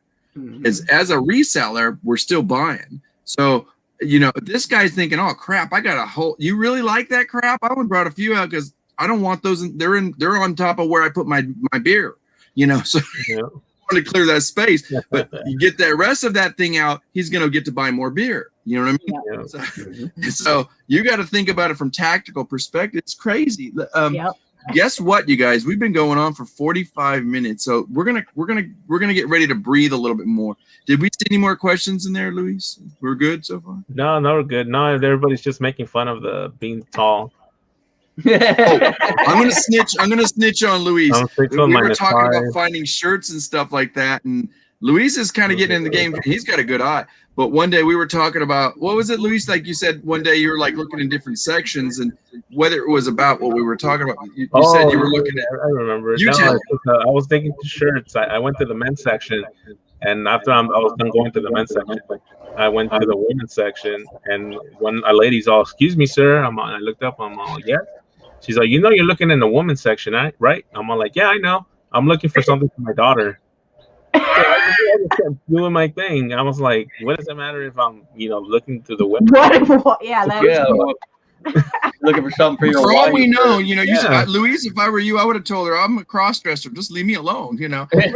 As a reseller, we're still buying. So, this guy's thinking, "Oh crap, I got a whole. You really like that crap? I would have brought a few out because I don't want those. They're on top of where I put my beer. So I want to clear that space. But you get that rest of that thing out, he's gonna get to buy more beer. You know what I mean? Yeah. So you got to think about it from tactical perspective. It's crazy. Guess what, you guys? We've been going on for 45 minutes, so we're gonna get ready to breathe a little bit more. Did we see any more questions in there, Luis? We're good so far. No, we're good. No, everybody's just making fun of the being tall. I'm gonna snitch on Luis. We were talking about finding shirts and stuff like that, and Luis is kind of getting in the game. He's got a good eye. But one day we were talking about, what was it, Luis? Like you said, one day you were like looking in different sections, and whether it was about what we were talking about, you said you were looking at. I remember. You No, tell. I was thinking to shirts. I went to the men's section, and after I was done going to the men's section, I went to the women's section, and when a lady's all, "Excuse me, sir," I looked up. I'm all, "Yeah." She's like, "You know, you're looking in the women's section, right?" I'm all like, "Yeah, I know. I'm looking for something for my daughter." So I just kept doing my thing. I was like, "What does it matter if I'm, looking through the web?" Yeah, that's Looking for something for your For wife. all we know, you Yeah. said, Luis, if I were you, I would have told her I'm a cross dresser. Just leave me alone. right.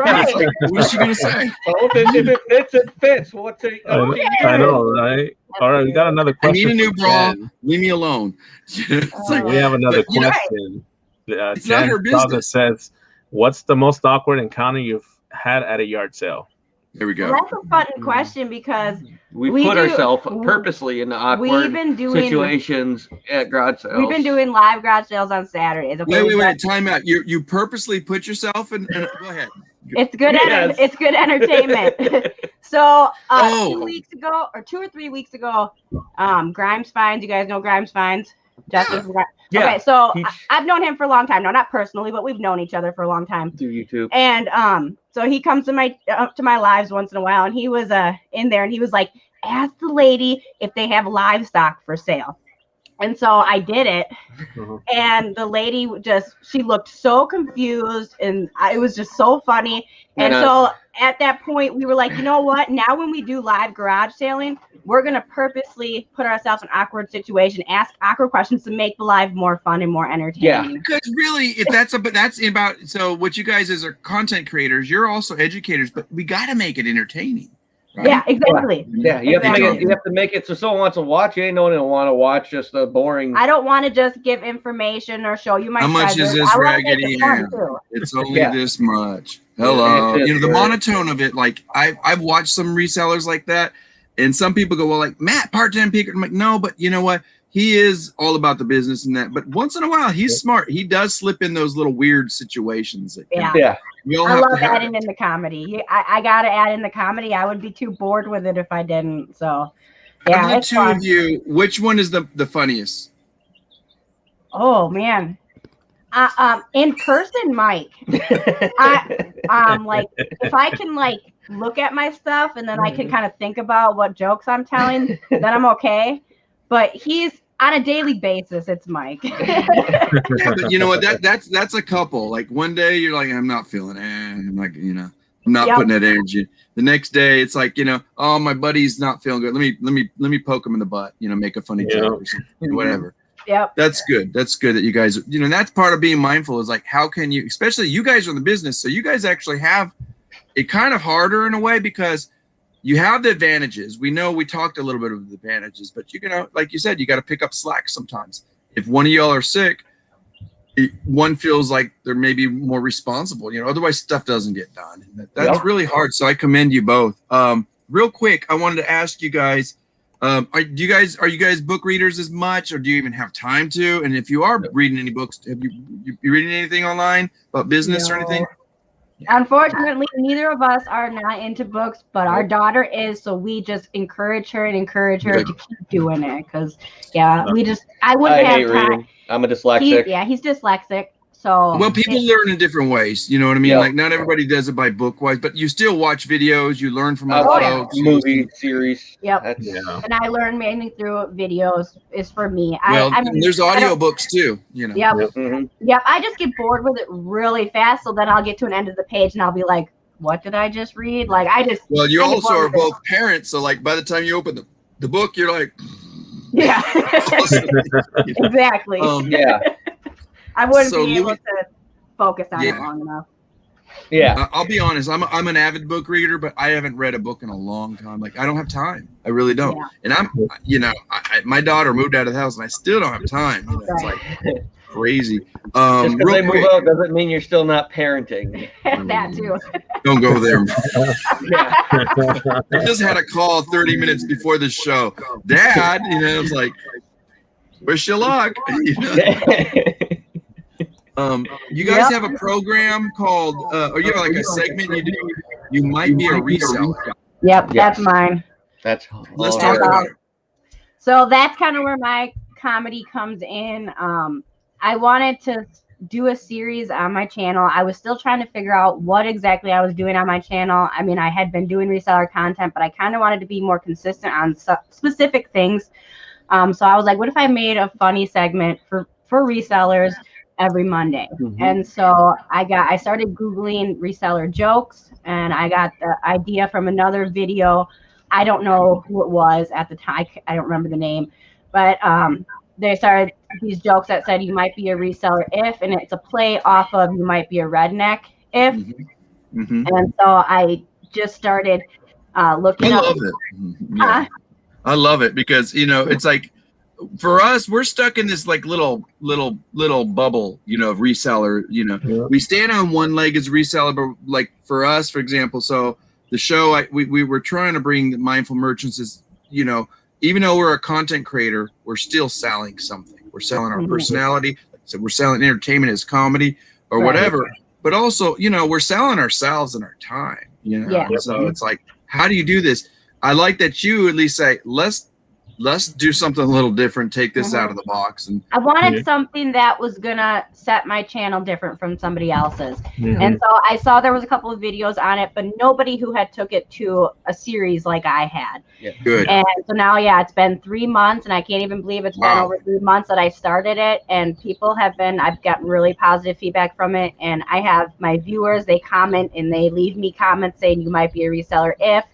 What is she gonna say? So if it fits, it fits. What's it? I know, right? All right, we got another I question. need a new from bra. Jen. Leave me alone. It's like, We have another But, you know, question. it's not her Jen business. says, "What's the most awkward encounter you've had at a yard sale?" there we go. Well, that's a fun question because We We put do- ourselves purposely in we've awkward been doing situations at garage sales. we've been doing live garage sales on Saturdays. Okay, Wait. Time out. You purposely put yourself in. Go ahead. It's good. Yes. It's good entertainment. So 2 Oh. weeks ago, or 2 or 3 weeks ago, Grimes Fines. You guys know Grimes Fines? Justice. Yeah. Okay, so Teach- I've known him for a long time. No, not personally, but we've known each other for a long time. Through YouTube. And so he comes to my lives once in a while, and he was in there, and he was like, "Ask the lady if they have livestock for sale." And so I did it, and the lady she looked so confused, and it was just so funny. And so at that point, we were like, you know what? Now when we do live garage selling, we're gonna purposely put ourselves in awkward situation, ask awkward questions to make the live more fun and more entertaining. Yeah. Because really, if that's about so what you guys as are content creators, you're also educators, but we got to make it entertaining. Right? Yeah, exactly. Yeah, you have to make Exactly. it. You have to make it so someone wants to watch. You ain't no one will want to watch just the boring. I don't want to just give information or show you my How much treasures. is this I wanna make raggedy it fun, hair? too. It's only Yeah. this much. Hello. Yeah, it's The just, monotone of it, like I've watched some resellers like that, and some people go, well, like Matt, part-time picker. I'm like, no, but you know what? He is all about the business and that. But once in a while, he's smart. He does slip in those little weird situations. That, Yeah. Yeah. we all I have love to have adding in the comedy. I got to add in the comedy. I would be too bored with it if I didn't. So, yeah, Of the it's two fun. of you, which one is the funniest? Oh, man. In person, Mike. Like, if I can, like, look at my stuff and then I can kind of think about what jokes I'm telling, then I'm okay. But he's on a daily basis. It's Mike. Yeah, but you know what? That's a couple. Like one day you're like, I'm not feeling it. I'm like, I'm not Yep. putting that energy. The next day it's like, oh, my buddy's not feeling good. Let me poke him in the butt. Make a funny joke or something, whatever. Yep. That's good. That's good that you guys, that's part of being mindful is like, how can you, especially you guys are in the business. So you guys actually have it kind of harder in a way because you have the advantages. We know we talked a little bit of the advantages, but like you said, you got to pick up slack sometimes. If one of y'all are sick, one feels like they're maybe more responsible, otherwise stuff doesn't get done. That's really hard. So I commend you both. Real quick, I wanted to ask you guys, are you guys book readers as much, or do you even have time to? And if you are reading any books, have you reading anything online about business or anything? Unfortunately, neither of us are not into books, but our daughter is. So we just encourage her to keep doing it. Because, I wouldn't I have hate time. reading. I'm a dyslexic. He's dyslexic. So Well, people learn in different ways. You know what I mean? Yeah. Like not everybody does it by book wise, but you still watch videos. You learn from other folks. Movie series. Yep. That's, And I learn mainly through videos. Is for me. Well, I mean, there's I audio don't- books too. Yep. Mhm. Yep. I just get bored with it really fast. So then I'll get to an end of the page and I'll be like, "What did I just read?" Like Well, you I get also bored are with it. both parents, so like by the time you open the book, you're like, Yeah. Exactly. Yeah. I wouldn't so be able Louis- to focus on it Yeah. long enough. Yeah. I'll be honest. I'm an avid book reader, but I haven't read a book in a long time. Like I don't have time. I really don't. Yeah. And my daughter moved out of the house, and I still don't have time. It's like crazy. Just because Real they move quick, out doesn't mean you're still not parenting. That too. don't go there. Yeah. I just had a call 30 minutes before the show. Dad, it's like, wish you luck. You guys have a program called, or you have like a segment you do You might be a reseller. Yep, that's mine. Let's talk about it. So that's kind of where my comedy comes in. I wanted to do a series on my channel. I was still trying to figure out what exactly I was doing on my channel. I mean, I had been doing reseller content, but I kind of wanted to be more consistent on specific things. So I was like, what if I made a funny segment for resellers every Monday? And so I started Googling Reseller Jokes, and I got the idea from another video. I don't know who it was at the time. I don't remember the name, but they started these jokes that said you might be a reseller if, and it's a play off of you might be a redneck if. And so I just started looking up. I love it. Yeah. I love it because, you know, it's like for us, we're stuck in this like little bubble, you know, of reseller. You know, we stand on one leg as reseller, but like for us, for example, so the show we were trying to bring the mindful merchants is, you know, even though we're a content creator, we're still selling something. We're selling our personality. So we're selling entertainment as comedy or whatever. But also, you know, we're selling ourselves and our time. You know, so it's like, how do you do this? I like that you at least say, let's do something a little different. Take this out of the box. And I wanted something that was gonna set my channel different from somebody else's. And so I saw there was a couple of videos on it, but nobody who had took it to a series like I had. Good. And so now, it's been 3 months, and I can't even believe it's been over 3 months that I started it. And people I've gotten really positive feedback from it. And I have my viewers, they comment and they leave me comments saying you might be a reseller if.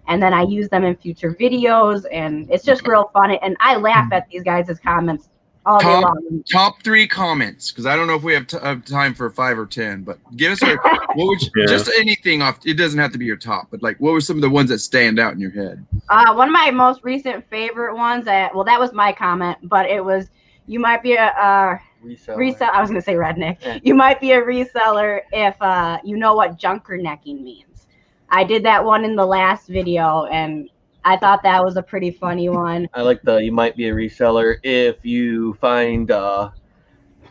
And then I use them in future videos, and it's just real fun. And I laugh at these guys' comments all day long. Top 3 comments, because I don't know if we have time for 5 or 10, but give us what would you, just anything off. It doesn't have to be your top, but like, what were some of the ones that stand out in your head? One of my most recent favorite ones that was my comment, but it was, you might be a reseller. I was going to say redneck. Yeah. You might be a reseller if you know what junker necking means. I did that one in the last video, and I thought that was a pretty funny one. I like you might be a reseller if you find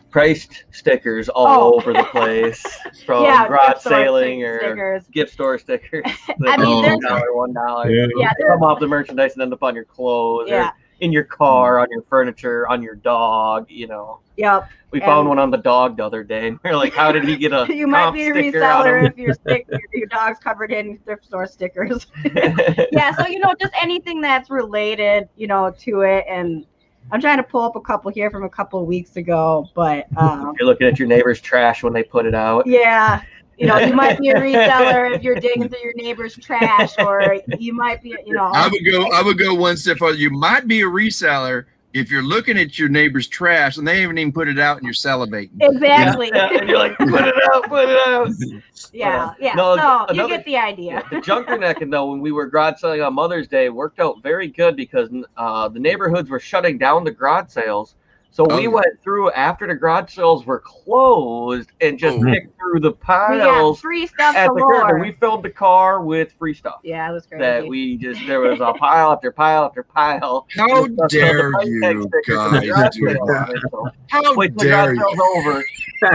priced stickers all over the place from garage sailing or gift store stickers. I mean, $1, $1. Yeah, come off the merchandise and end up on your clothes or in your car, on your furniture, on your dog, you know. Yep. We found one on the dog the other day, and we are like, how did he get a You might be a reseller if your dog's covered in thrift store stickers. So, you know, just anything that's related, you know, to it. And I'm trying to pull up a couple here from a couple of weeks ago, but you're looking at your neighbor's trash when they put it out. Yeah. You know, you might be a reseller if you're digging through your neighbor's trash, or you might be, you know. I would go one step further. You might be a reseller if you're looking at your neighbor's trash and they haven't even put it out and you're salivating. Exactly. And you're like, put it out. Yeah. No, you get the idea. The junker necking, though, when we were garage selling on Mother's Day, worked out very good because the neighborhoods were shutting down the garage sales. So we went through after the garage sales were closed and just picked through the piles. We got free stuff at the curb, and we filled the car with free stuff. Yeah, it was crazy. That there was a pile after pile after pile. How dare you guys do that? So How dare you? Over,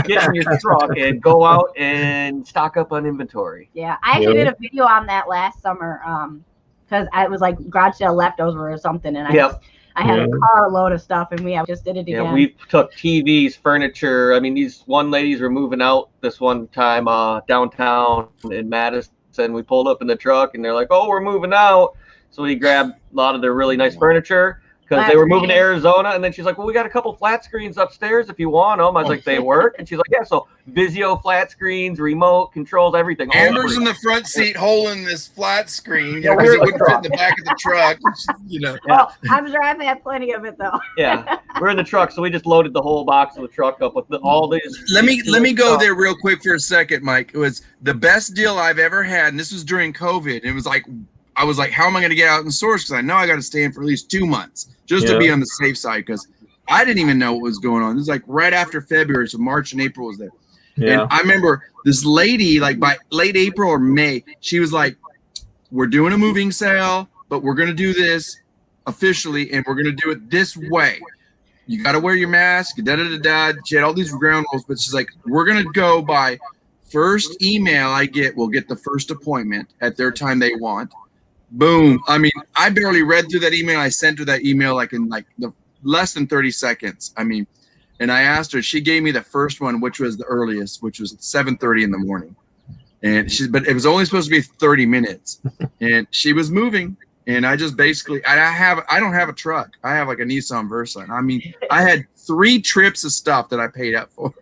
get in your truck and go out and stock up on inventory. Yeah, I actually did a video on that last summer because I was like garage sale leftover or something, and I had a car load of stuff, and we just did it again. Yeah, we took TVs, furniture. I mean, these one ladies were moving out this one time downtown in Madison. We pulled up in the truck, and they're like, "Oh, we're moving out." So we grabbed a lot of their really nice furniture because they were moving to Arizona. And then she's like, "Well, we got a couple flat screens upstairs if you want them." I was like, "They work?" And she's like, "Yeah." So Vizio flat screens, remote controls, everything. Amber's in the front seat holding this flat screen, you know, because it wouldn't fit in the back of the truck. You know. Well, I'm sure I've had plenty of it though. Yeah, we're in the truck, so we just loaded the whole box of the truck up with all these. Let me go there real quick for a second, Mike. It was the best deal I've ever had, and this was during COVID. It was like, I was like, how am I going to get out and source? Because I know I got to stay in for at least 2 months just to be on the safe side, because I didn't even know what was going on. This was like right after February, so March and April was there. Yeah. And I remember this lady, like by late April or May, she was like, we're doing a moving sale, but we're going to do this officially, and we're going to do it this way. You got to wear your mask, da-da-da-da. She had all these ground rules, but she's like, we're going to go by first email I get will get the first appointment at their time they want. Boom. I mean, I barely read through that email. I sent her that email like in like the less than 30 seconds. I mean, and I asked her, she gave me the first one, which was the earliest, which was 7:30 in the morning. And but it was only supposed to be 30 minutes. And she was moving. And I just basically, I don't have a truck. I have like a Nissan Versa. And I mean, I had 3 trips of stuff that I paid up for.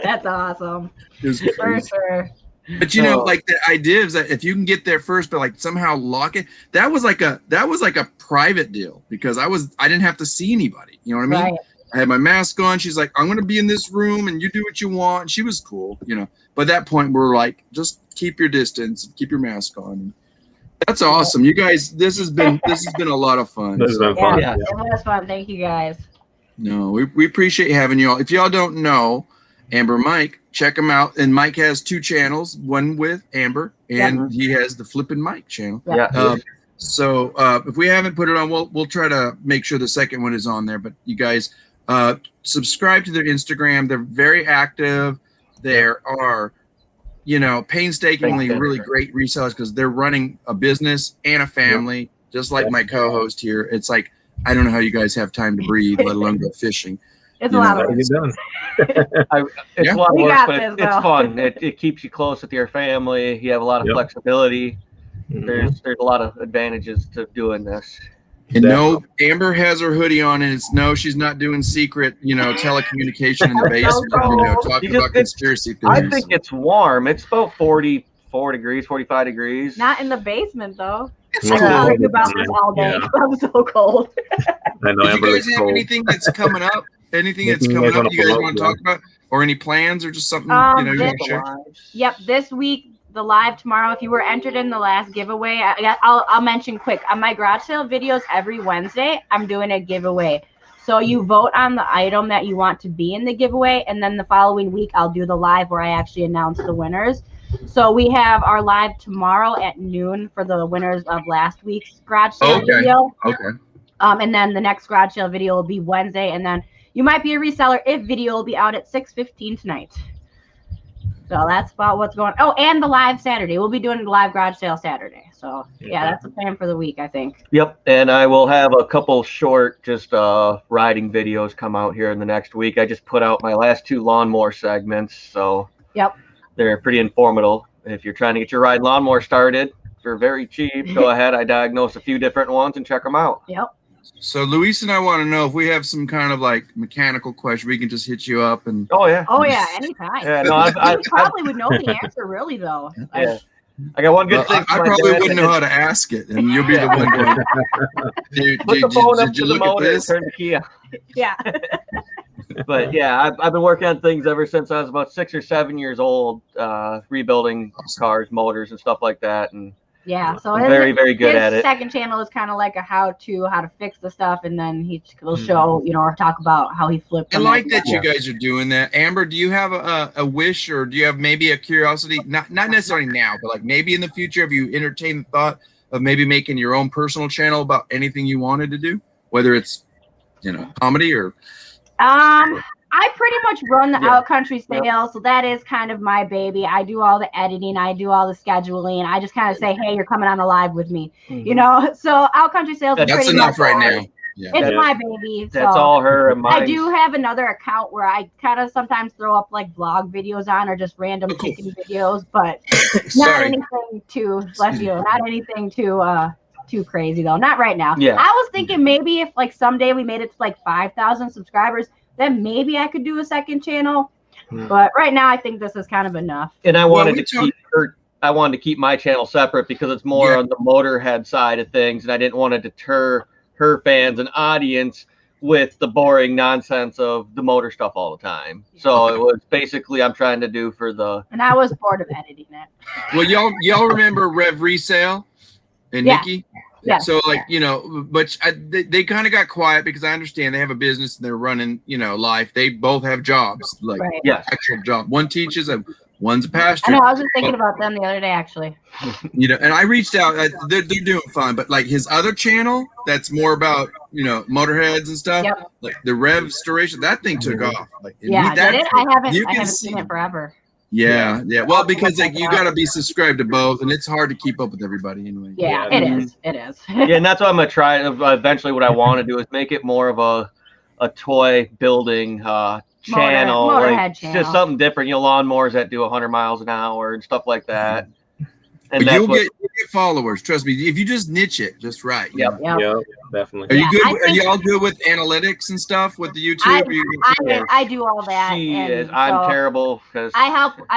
That's awesome. For sure. But you know, like the idea is that if you can get there first, but like somehow lock it, that was like a private deal because I didn't have to see anybody. You know what I mean? Right. I had my mask on. She's like, I'm going to be in this room and you do what you want. And she was cool, you know. But at that point, we're like, just keep your distance, keep your mask on. That's awesome. You guys, this has been a lot of fun. This has been fun. Yeah, it was fun. Thank you guys. No, we appreciate having you all. If y'all don't know Amber Mike, check him out. And Mike has 2 channels, one with Amber, and he has the Flippin' Mike channel. Yeah. So if we haven't put it on, we'll try to make sure the second one is on there. But you guys subscribe to their Instagram. They're very active. There are, you know, painstakingly really great resellers because they're running a business and a family, just like my co-host here. It's like, I don't know how you guys have time to breathe, let alone go fishing. It's a lot of work. It's a lot of work, but it's fun. It keeps you close with your family. You have a lot of flexibility. There's a lot of advantages to doing this. And no, Amber has her hoodie on, and it's no, she's not doing secret, you know, telecommunication in the basement, you know, talking about conspiracy theories. I think it's warm. It's about 44 degrees, 45 degrees. Not in the basement, though. I'm talking about this all day. I'm so cold. I know. Do you guys have anything that's coming up? Anything that's coming up you guys want to talk about? Or any plans or just something, you know, you want to share? Yep, this week, the live tomorrow, if you were entered in the last giveaway, I'll mention quick. On my garage sale videos every Wednesday, I'm doing a giveaway. So you vote on the item that you want to be in the giveaway, and then the following week, I'll do the live where I actually announce the winners. So we have our live tomorrow at noon for the winners of last week's garage sale video. Okay. And then the next garage sale video will be Wednesday, and then you might be a reseller if video will be out at 6:15 tonight. So that's about what's going on. Oh, and the live Saturday. We'll be doing the live garage sale Saturday. So yeah, that's the plan for the week, I think. Yep. And I will have a couple short just riding videos come out here in the next week. I just put out my last 2 lawnmower segments. So they're pretty informative. If you're trying to get your ride lawnmower started for very cheap, go ahead. I diagnose a few different ones and check them out. Yep. So Luis and I want to know if we have some kind of like mechanical question, we can just hit you up and. Oh yeah, anytime. Yeah, no, I probably would know the answer, really though. Yeah. I got one good thing. I probably wouldn't know how to ask it, and you'll be the one going. Put the phone up to the motor and turn the key on. Yeah. But yeah, I've been working on things ever since I was about 6 or 7 years old, rebuilding cars, motors, and stuff like that, and. Yeah, so I'm very good at it. His second channel is kind of like a how to fix the stuff, and then he will show, you know, or talk about how he flipped. I like that you guys are doing that. Amber, do you have a wish, or do you have maybe a curiosity? Not necessarily now, but like maybe in the future, have you entertained the thought of maybe making your own personal channel about anything you wanted to do, whether it's, you know, comedy or? I pretty much run the out-country sales, so that is kind of my baby. I do all the editing, I do all the scheduling. I just kind of say, hey, you're coming on the live with me, you know. So out-country sales is pretty enough much right now. Yeah. It's my baby. That's so all her and mine. I do have another account where I kind of sometimes throw up like vlog videos on or just random chicken videos, but not anything too, bless you, not anything too crazy though. Not right now. Yeah. I was thinking maybe if like someday we made it to like 5,000 subscribers, then maybe I could do a second channel. But right now I think this is kind of enough. And I wanted to keep my channel separate because it's more on the motorhead side of things, and I didn't want to deter her fans and audience with the boring nonsense of the motor stuff all the time. So it was basically I'm trying to do for the. And I was bored of editing it. Well, y'all remember Rev Resale and Nikki? Yeah. So like, you know, but they kind of got quiet because I understand they have a business and they're running, you know, life. They both have jobs, like actual job. One teaches and one's a pastor. I know. I was just thinking about them the other day, actually. You know, and I reached out. They're doing fine, but like his other channel, that's more about, you know, motorheads and stuff. Like the Rev Restoration, that thing took off. Like I haven't seen it forever. Yeah. Well, because like you got to be subscribed to both, and it's hard to keep up with everybody anyway. Yeah, it is. It is. Yeah, and that's what I'm gonna try. Eventually, what I want to do is make it more of a toy building channel, Motorhead like channel. just something different. Lawnmowers that do 100 miles an hour and stuff like that. And But that's you'll get followers. Trust me. If you just niche it just right. Yep. Definitely. Are you good? Are you all good with analytics and stuff with the YouTube? I do all that. She is. So I'm terrible because I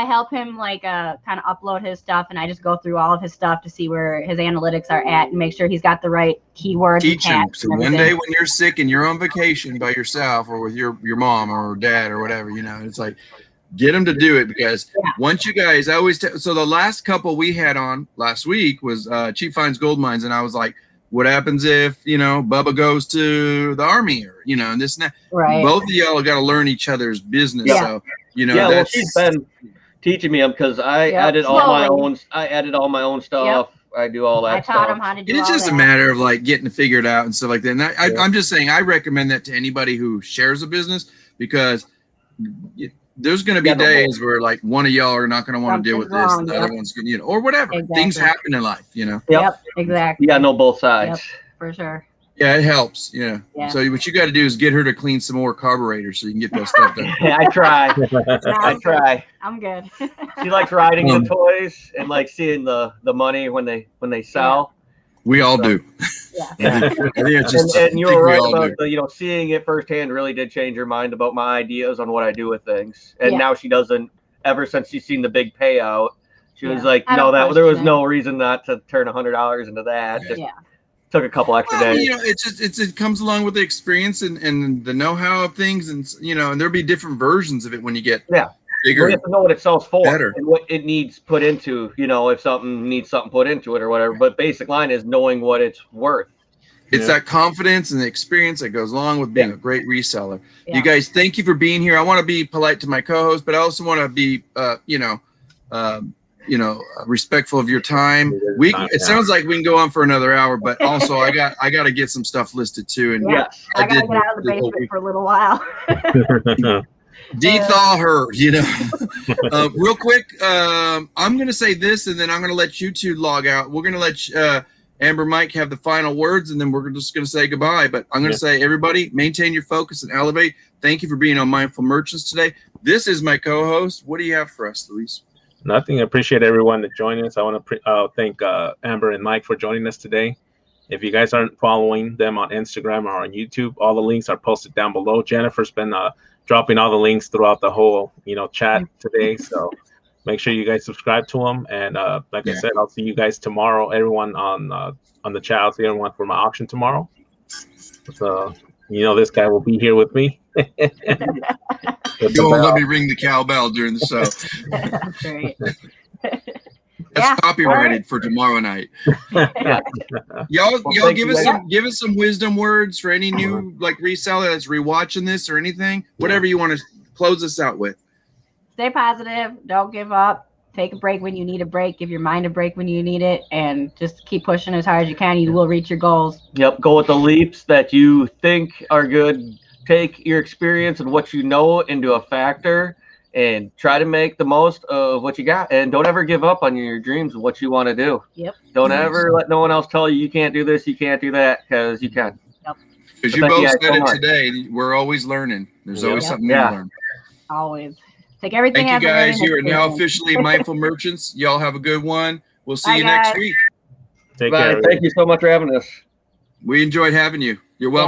help him like kind of upload his stuff, and I just go through all of his stuff to see where his analytics are at and make sure he's got the right keywords. Teach him. So one day when you're sick and you're on vacation by yourself or with your mom or dad or whatever, it's like get them to do it, because once you guys, I always so the last couple we had on last week was Cheap Finds Gold Mines, and I was like, what happens if Bubba goes to the army or and this and that. Right. Both of y'all got to learn each other's business. Yeah. So well, she's been teaching me because I added all my own. I added all my own stuff. I do all that. I taught him how to do. It's just a matter of like getting it figured out and stuff like that. And I'm just saying, I recommend that to anybody who shares a business, because there's going to be days where like one of y'all are not going to want to deal with this, and the other one's going to, or whatever. Exactly. Things happen in life, Yep, exactly. You got to know both sides. Yep, for sure. Yeah, it helps. Yeah. So what you got to do is get her to clean some more carburetors so you can get that stuff done. I try. I try. I'm good. She likes riding the toys and like seeing the money when they sell. We all do. Yeah. I think it's just, and you were right about the, seeing it firsthand really did change her mind about my ideas on what I do with things. And now she doesn't, ever since she's seen the big payout, she was like, no, there was no reason not to turn $100 into that. Just took a couple extra days. It comes along with the experience and the know-how of things, and and there'll be different versions of it when you get bigger. You have to know what it sells for better. And what it needs put into, if something needs something put into it or whatever. But basic line is knowing what it's worth. It's that confidence and the experience that goes along with being a great reseller. You guys, thank you for being here. I want to be polite to my co-host, but I also want to be, respectful of your time. It sounds like we can go on for another hour, but also I got to get some stuff listed too. And I got to get out of the basement for a little while. Dethaw her, real quick. I'm going to say this, and then I'm going to let you two log out. We're going to let Amber, Mike have the final words, and then we're just going to say goodbye. But I'm going to say, everybody, maintain your focus and elevate. Thank you for being on Mindful Merchants today. This is my co-host. What do you have for us, Luis? Nothing. I appreciate everyone that joined us. I want to thank Amber and Mike for joining us today. If you guys aren't following them on Instagram or on YouTube, all the links are posted down below. Jennifer's been dropping all the links throughout the whole chat today, so make sure you guys subscribe to them. And like I said, I'll see you guys tomorrow. Everyone on the chat, I'll see everyone for my auction tomorrow. So this guy will be here with me. Don't let me ring the cowbell during the show. That's great. That's copyrighted for tomorrow night. Y'all give us some wisdom words for any new reseller that's rewatching this or anything. Whatever you want to close us out with. Stay positive. Don't give up. Take a break when you need a break. Give your mind a break when you need it, and just keep pushing as hard as you can. You will reach your goals. Yep. Go with the leaps that you think are good. Take your experience and what you know into a factor, and try to make the most of what you got. And don't ever give up on your dreams of what you want to do. Yep. Don't ever let no one else tell you can't do this, you can't do that, because you can. Yep. Because you both said it today. We're always learning. There's always something new to learn. Always. Take everything. Thank you guys. You are now officially Mindful Merchants. Y'all have a good one. We'll see you next week. Take care. Thank you so much for having us. We enjoyed having you. You're welcome.